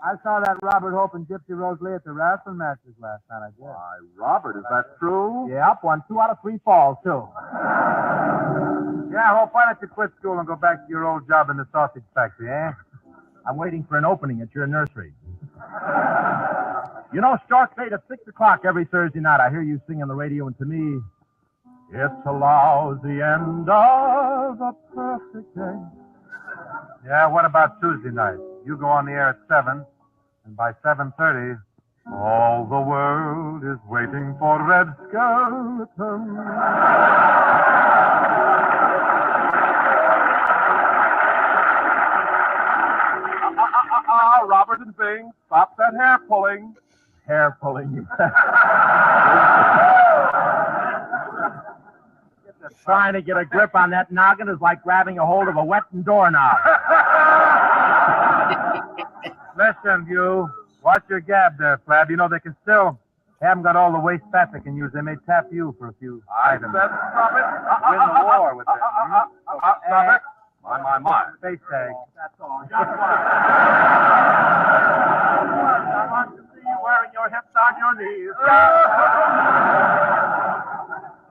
Speaker 13: I saw that Robert Hope and Gypsy Rose Lee at the wrestling matches last night, I guess.
Speaker 12: Why, Robert, is that true?
Speaker 13: Yep, won 2 out of 3 falls, too. Yeah, Hope, why don't you quit school and go back to your old job in the sausage factory, eh? I'm waiting for an opening at your nursery. You know, Stork played at 6 o'clock every Thursday night. I hear you sing on the radio, and to me, it's a lousy end of a perfect day. Yeah, what about Tuesday night? You go on the air at 7, and by 7:30, all the world is waiting for Red Skeleton.
Speaker 12: Robert and Bing, stop that hair pulling. Hair pulling.
Speaker 13: Trying to get a grip on that noggin is like grabbing a hold of a wet doorknob. Listen, you. Watch your gab there, Flab. You know they can still haven't got all the waste fat they can use. They may tap you for a few items.
Speaker 12: Said stop it.
Speaker 13: Win the war with them.
Speaker 12: Stop it. My.
Speaker 13: Face tag.
Speaker 12: That's all. I want to see you wearing your hips on your knees.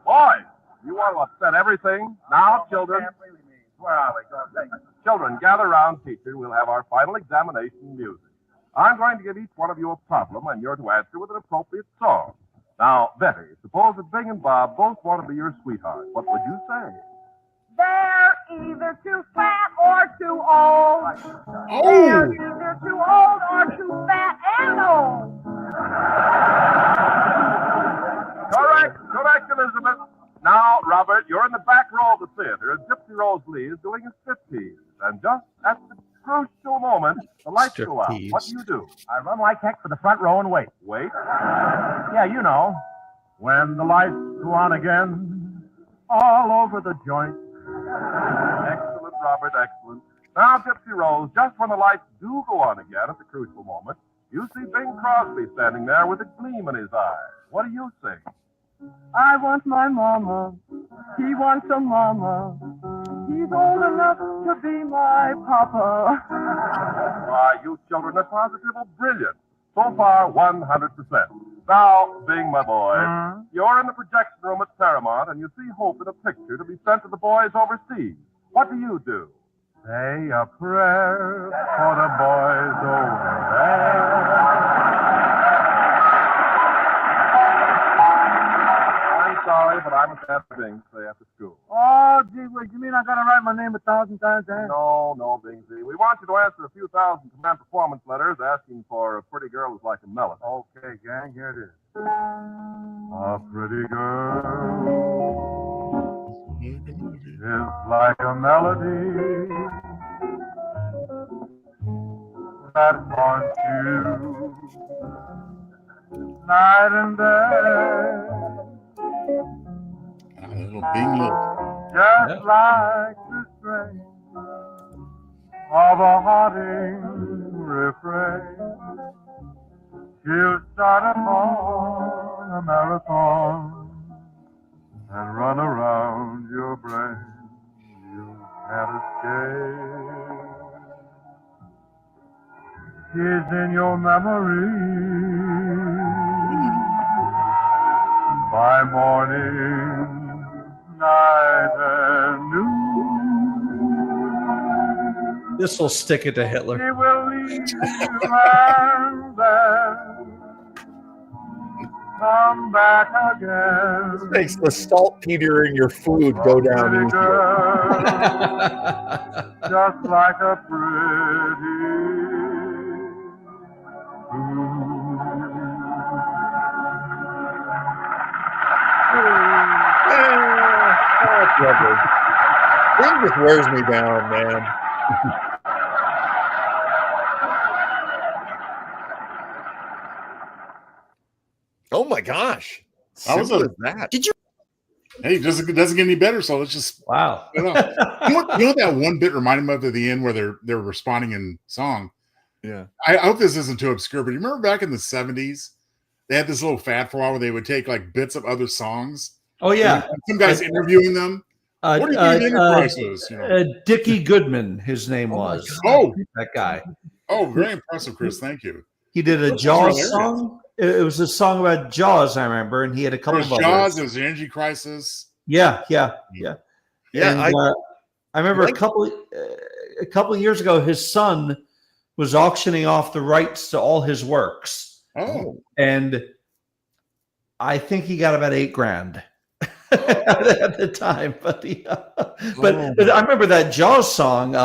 Speaker 12: Boy, you want to upset everything. Now, children. Where are we? Children, gather round, teacher. We'll have our final examination music. I'm going to give each one of you a problem, and you're to answer with an appropriate song. Now, Betty, suppose that Bing and Bob both want to be your sweetheart. What would you say?
Speaker 3: They're either too fat or too old.
Speaker 4: Oh!
Speaker 3: They're either too old or too fat and old.
Speaker 12: Correct, Elizabeth. Now, Robert, you're in the back row of the theater, and Gypsy Rose Lee is doing a striptease. And just at the crucial moment, the lights go out. What do?
Speaker 13: I run like heck for the front row and wait.
Speaker 12: Wait?
Speaker 13: Yeah, you know. When the lights go on again, all over the joint.
Speaker 12: Excellent, Robert, excellent. Now, Gypsy Rose, just when the lights do go on again at the crucial moment, you see Bing Crosby standing there with a gleam in his eye. What do you sing?
Speaker 13: I want my mama. He wants a mama. He's old enough to be my papa.
Speaker 12: Why, you children are positively brilliant. So far, 100%. Now, Bing, my boy, you're in the projection room at Paramount, and you see Hope in a picture to be sent to the boys overseas. What do you do?
Speaker 13: Say a prayer for the boys over there. I'm sorry, but I must have things to say after school. Oh, gee whiz, you mean I gotta write my name 1,000 times, Dan? No, Bingsy. We want you to answer a few thousand command performance letters asking for a pretty girl who's like a melon. Okay, gang, here it is. A pretty girl is like a melody that haunts you night and day.
Speaker 4: A little Bing look.
Speaker 13: Just like the strain of a haunting refrain, she'll start upon a marathon and run around your brain. You can't escape. She's in your memory by morning, night, and noon.
Speaker 1: This will stick it to Hitler.
Speaker 13: She will leave you and then come back again.
Speaker 2: This makes the saltpeter in your food go down
Speaker 13: Pretty
Speaker 2: easier.
Speaker 13: girl, just like a pretty
Speaker 2: That's lovely. Bing just wears me down, man. Oh my gosh.
Speaker 4: That was
Speaker 2: Simple
Speaker 4: a-
Speaker 2: as that.
Speaker 14: Did you?
Speaker 4: Hey, it doesn't get any better, so let's just
Speaker 1: Wow.
Speaker 4: you know what that one bit reminded me of at the end where they're responding in song.
Speaker 2: Yeah.
Speaker 4: I hope this isn't too obscure, but you remember back in the 70s, they had this little fad for a while where they would take like bits of other songs.
Speaker 1: Oh yeah.
Speaker 4: And some guys interviewing them. What do you think Enterprise is? You know?
Speaker 1: Dickie Goodman, his name was.
Speaker 4: Oh,
Speaker 1: that guy.
Speaker 4: Oh, very impressive, Chris. Thank you.
Speaker 1: He did a
Speaker 4: That's
Speaker 1: Jaws
Speaker 4: hilarious.
Speaker 1: song. It was a song about Jaws, I remember, and he had a
Speaker 4: There
Speaker 1: couple
Speaker 4: was
Speaker 1: of
Speaker 4: Jaws,
Speaker 1: others.
Speaker 4: there was the Energy Crisis.
Speaker 1: Yeah.
Speaker 2: Yeah,
Speaker 1: And, I remember
Speaker 2: like-
Speaker 1: a couple of years ago, his son was auctioning off the rights to all his works,
Speaker 4: Oh,
Speaker 1: and I think he got about $8,000 at the time. But but I remember that Jaws song.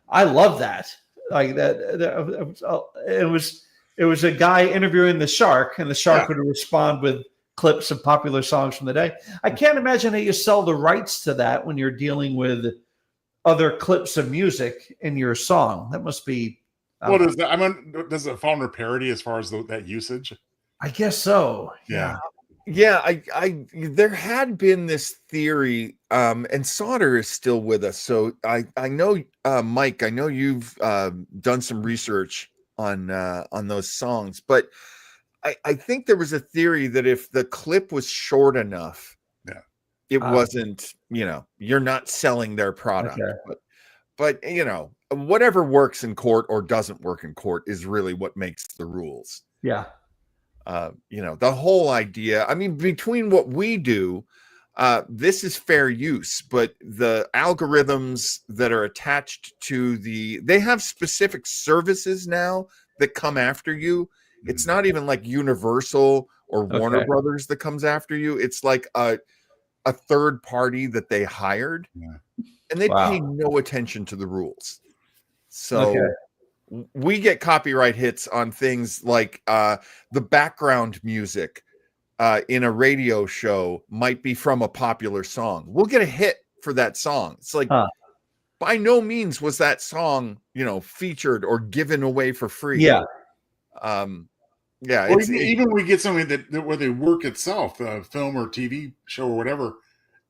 Speaker 1: I love that. Like that. It was a guy interviewing the shark, and the shark would respond with clips of popular songs from the day. I can't imagine how you sell the rights to that when you're dealing with other clips of music in your song. That must be.
Speaker 4: what is that? I mean, does it fall under parody as far as that usage?
Speaker 1: I guess so.
Speaker 4: Yeah.
Speaker 2: Yeah, I there had been this theory, and Sauter is still with us. So I know, Mike, I know you've done some research on those songs, but I think there was a theory that if the clip was short enough, it wasn't, you're not selling their product.
Speaker 1: Okay.
Speaker 2: But whatever works in court or doesn't work in court is really what makes the rules.
Speaker 1: Yeah.
Speaker 2: The whole idea, I mean, between what we do, this is fair use, but the algorithms that are attached to they have specific services now that come after you. It's not even like Universal or Warner Brothers that comes after you. It's like a third party that they hired, and they pay no attention to the rules. So we get copyright hits on things like the background music in a radio show might be from a popular song. We'll get a hit for that song. It's like, by no means was that song, featured or given away for free.
Speaker 1: Yeah.
Speaker 4: Or even when we get something that where the work itself, the film or TV show or whatever,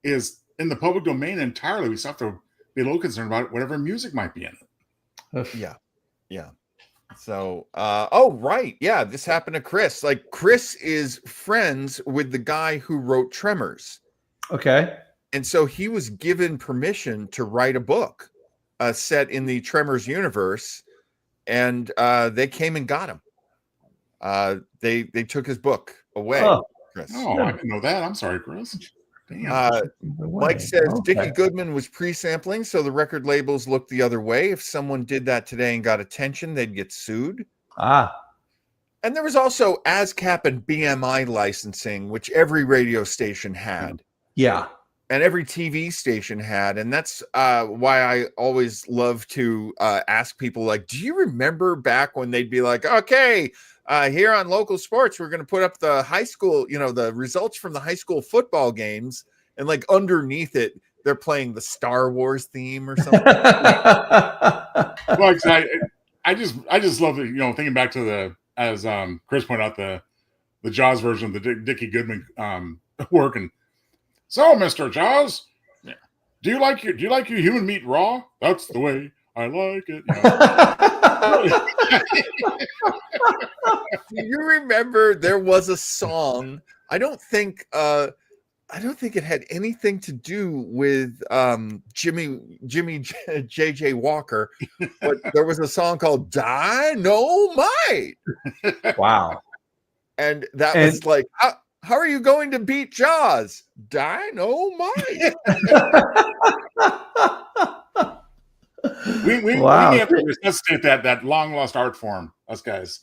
Speaker 4: is in the public domain entirely, we still have to be a little concerned about whatever music might be in it.
Speaker 2: Yeah. So, right. Yeah, this happened to Chris. Like, Chris is friends with the guy who wrote Tremors.
Speaker 1: Okay. And
Speaker 2: so he was given permission to write a book set in the Tremors universe, and they came and got him. They took his book away.
Speaker 4: Chris. Oh, I didn't know that. I'm sorry, Chris.
Speaker 2: Mike says Dickie Goodman was pre-sampling, so the record labels looked the other way. If someone did that today and got attention, they'd get sued. And there was also ASCAP and BMI licensing, which every radio station had.
Speaker 1: Yeah.
Speaker 2: And every TV station had. And that's why I always love to ask people, like, do you remember back when they'd be like, okay, here on local sports, we're going to put up the high school, the results from the high school football games. And like underneath it, they're playing the Star Wars theme or something.
Speaker 4: Well, I just love it, thinking back to as Chris pointed out, the Jaws version of the Dickie Goodman work. And so, Mr. Jaws, do you like your human meat raw? That's the way I like it.
Speaker 2: Do you remember there was a song? I don't think it had anything to do with Jimmy J.J. Walker, but there was a song called Dynamite.
Speaker 1: Wow.
Speaker 2: And that was like, how are you going to beat Jaws? Dynamite.
Speaker 4: we have to resuscitate that long lost art form, us guys.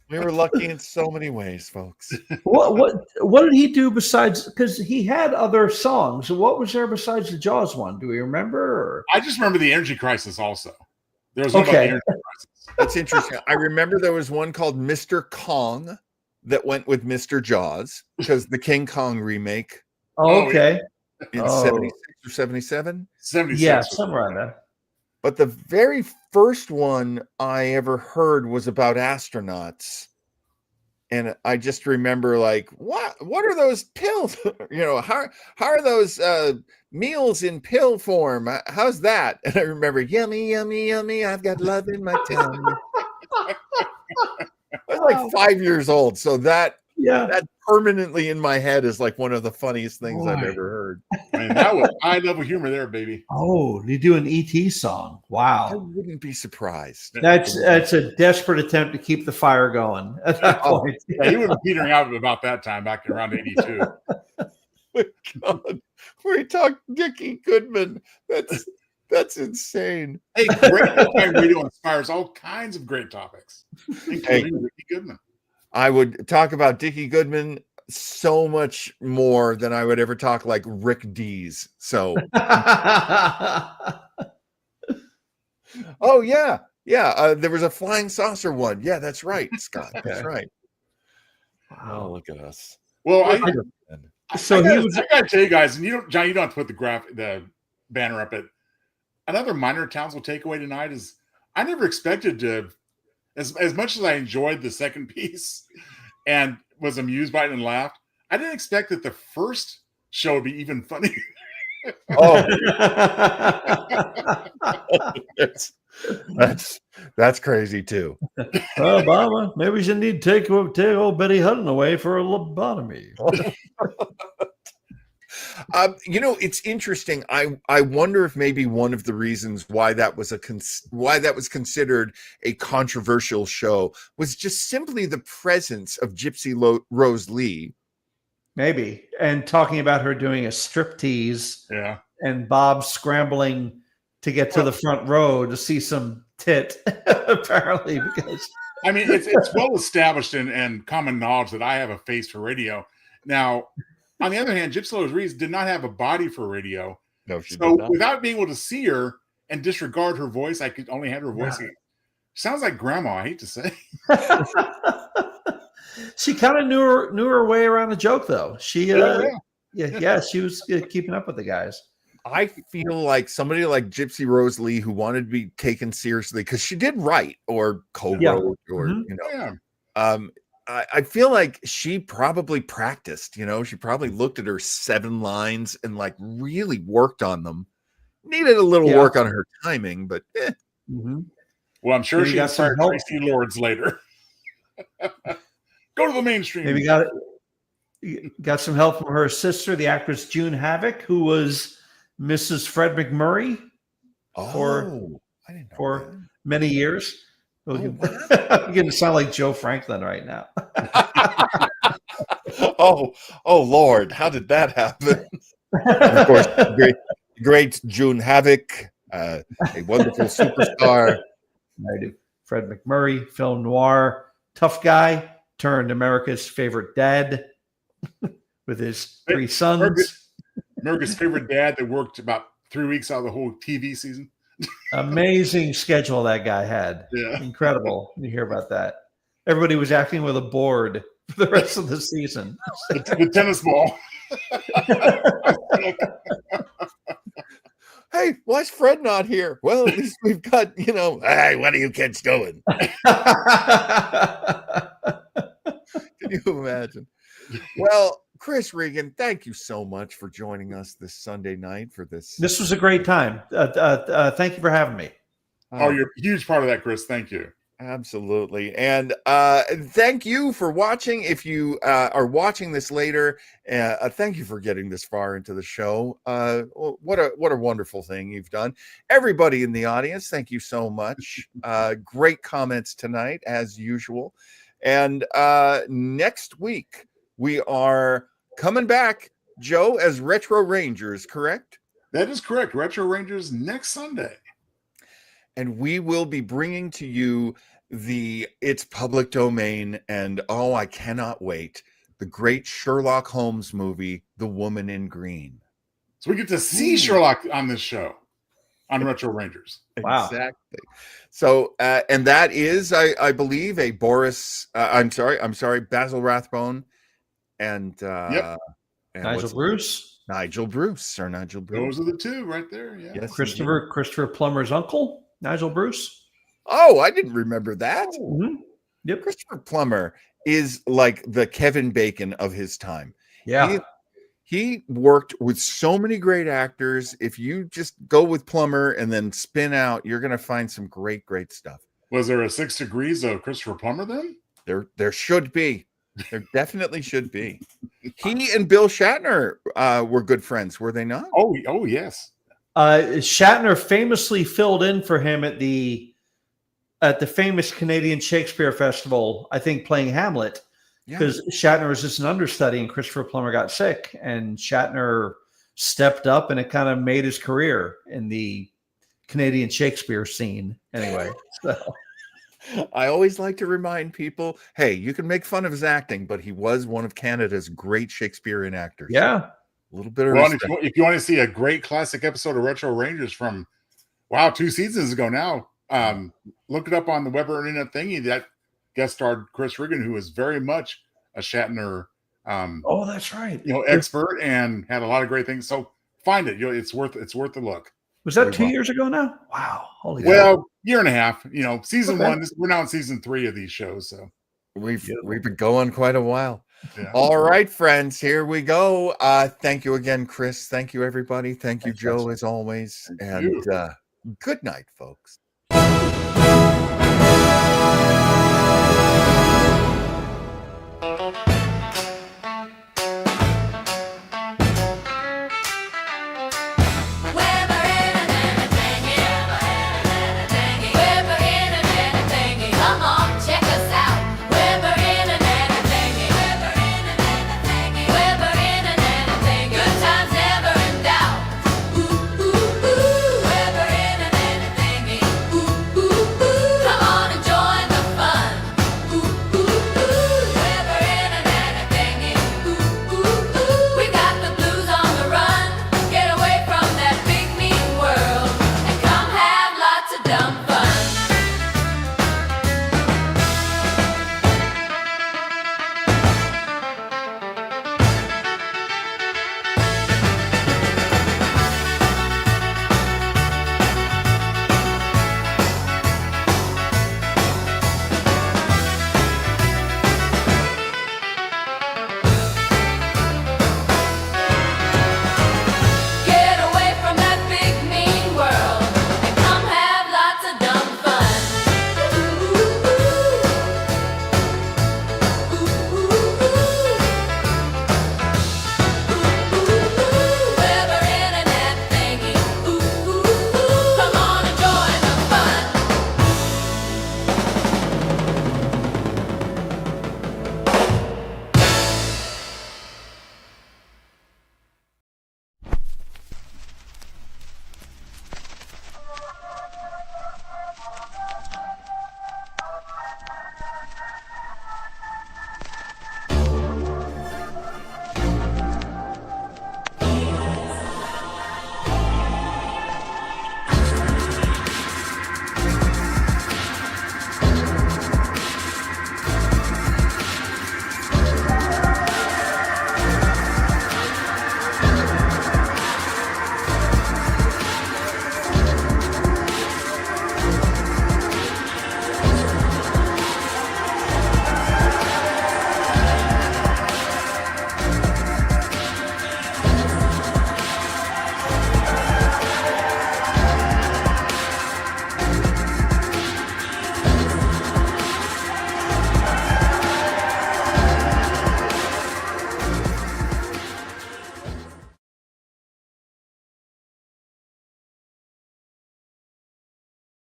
Speaker 2: We were lucky in so many ways, folks.
Speaker 1: What did he do besides? Because he had other songs. What was there besides the Jaws one? Do we remember? Or?
Speaker 4: I just remember the Energy Crisis. Also, there was one about the Energy Crisis.
Speaker 2: That's interesting. I remember there was one called Mr. Kong that went with Mr. Jaws because the King Kong remake.
Speaker 1: Oh, okay.
Speaker 2: In 76 or 77?
Speaker 4: 76.
Speaker 1: Yeah, somewhere around there.
Speaker 2: But the very first one I ever heard was about astronauts. And I just remember like, what are those pills? How are those meals in pill form? How's that? And I remember, yummy, yummy, yummy. I've got love in my tummy. I was like 5 years old. So that permanently in my head is like one of the funniest things I've ever heard.
Speaker 4: Man, that was high level humor there, baby.
Speaker 1: Oh, you do an ET song. Wow.
Speaker 2: I wouldn't be surprised.
Speaker 1: That's a desperate attempt to keep the fire going at that point.
Speaker 4: Yeah, he was petering out about that time back around 82.
Speaker 2: God, we talked Dickie Goodman. That's insane.
Speaker 4: Hey, great radio inspires all kinds of great topics, including Dickie Goodman.
Speaker 2: I would talk about Dickie Goodman so much more than I would ever talk like Rick Dees. So, oh yeah. There was a flying saucer one. Yeah, that's right, Scott. That's right. Wow, look at us.
Speaker 4: Well, I gotta tell you guys, and John, you don't have to put the banner up. But another minor Townsel takeaway tonight is I never expected to, as much as I enjoyed the second piece and was amused by it and laughed, I didn't expect that the first show would be even funnier.
Speaker 2: Oh, that's crazy too.
Speaker 1: Well, Obama, maybe we should need to take old Betty Hutton away for a lobotomy.
Speaker 2: It's interesting. I wonder if maybe one of the reasons why that was considered a controversial show was just simply the presence of Gypsy Rose Lee.
Speaker 1: Maybe. And talking about her doing a striptease.
Speaker 4: Yeah.
Speaker 1: And Bob scrambling to get to the front row to see some tit, apparently, because
Speaker 4: I mean it's well established and common knowledge that I have a face for radio. Now, on the other hand, Gypsy Rose Reese did not have a body for radio.
Speaker 2: No, she
Speaker 4: so
Speaker 2: did not.
Speaker 4: Without being able to see her and disregard her voice, I could only have her voice. Yeah. Sounds like grandma, I hate to say.
Speaker 1: She kind of knew her way around the joke, though. She she was keeping up with the guys.
Speaker 2: I feel like somebody like Gypsy Rose Lee, who wanted to be taken seriously, because she did write or co-wrote I feel like she probably practiced, she probably looked at her 7 lines and like really worked on them. Needed a little work on her timing, but
Speaker 4: Well, I'm sure she inspired Tracy Lords later. Go to the mainstream.
Speaker 1: Maybe got some help from her sister, the actress June Havoc, who was Mrs. Fred McMurray for many years. I'm going to sound like Joe Franklin right now.
Speaker 2: Oh, Lord, how did that happen? And of course, great June Havoc, a wonderful superstar.
Speaker 1: Fred McMurray, film noir, tough guy, turned America's favorite dad with his 3 sons.
Speaker 4: America's favorite dad that worked about 3 weeks out of the whole TV season.
Speaker 1: Amazing schedule that guy had.
Speaker 4: Yeah.
Speaker 1: Incredible. You hear about that. Everybody was acting with a board for the rest of the season.
Speaker 4: The tennis ball.
Speaker 2: Hey, why's Fred not here? Well, at least we've got, hey, what are you kids doing? Can you imagine? Well, Chris Regan, thank you so much for joining us this Sunday night for this.
Speaker 1: This was a great time. Thank you for having me.
Speaker 4: You're a huge part of that, Chris. Thank you.
Speaker 2: Absolutely. And thank you for watching. If you are watching this later, thank you for getting this far into the show. What a wonderful thing you've done. Everybody in the audience, thank you so much. Great comments tonight, as usual. And next week, we are coming back, Joe, as Retro Rangers, correct?
Speaker 4: That is correct. Retro Rangers next Sunday.
Speaker 2: And we will be bringing to you it's public domain, and I cannot wait, the great Sherlock Holmes movie, The Woman in Green.
Speaker 4: So we get to see Sherlock on this show on Retro Rangers.
Speaker 1: Wow.
Speaker 2: Exactly. So and that is, I believe, a Basil Rathbone and
Speaker 1: Nigel Bruce.
Speaker 2: Nigel Bruce.
Speaker 4: Those are the two right there. Yeah.
Speaker 2: Yes,
Speaker 1: Christopher Plummer's uncle, Nigel Bruce.
Speaker 2: Oh, I didn't remember that.
Speaker 1: Mm-hmm. Yep.
Speaker 2: Christopher Plummer is like the Kevin Bacon of his time.
Speaker 1: Yeah.
Speaker 2: He worked with so many great actors. If you just go with Plummer and then spin out, you're going to find some great stuff.
Speaker 4: Was there a 6 degrees of Christopher Plummer then?
Speaker 2: There should be. There definitely should be. He and Bill Shatner were good friends, were they not?
Speaker 4: Oh yes.
Speaker 1: Shatner famously filled in for him at the famous Canadian Shakespeare Festival, I think, playing Hamlet, because Shatner was just an understudy and Christopher Plummer got sick, and Shatner stepped up, and it kind of made his career in the Canadian Shakespeare scene. Anyway, so.
Speaker 2: I always like to remind people, hey, you can make fun of his acting, but he was one of Canada's great Shakespearean actors.
Speaker 1: Yeah.
Speaker 2: A little bit of
Speaker 4: respect. If you want to see a great classic episode of Retro Rangers from, 2 seasons ago now, look it up on the Weber Internet thingy. That guest starred Chris Regan, who is very much a Shatner
Speaker 1: that's right.
Speaker 4: Expert, and had a lot of great things. So find it. It's worth the look.
Speaker 1: Was that 2 years ago now? Wow. Holy
Speaker 4: God. Year and a half. Season 1. We're now in season 3 of these shows. So
Speaker 2: we've been going quite a while.
Speaker 4: Yeah.
Speaker 2: All right, friends, here we go. Thank you again, Chris. Thank you, everybody. Thank you, Joe, as always. And good night, folks.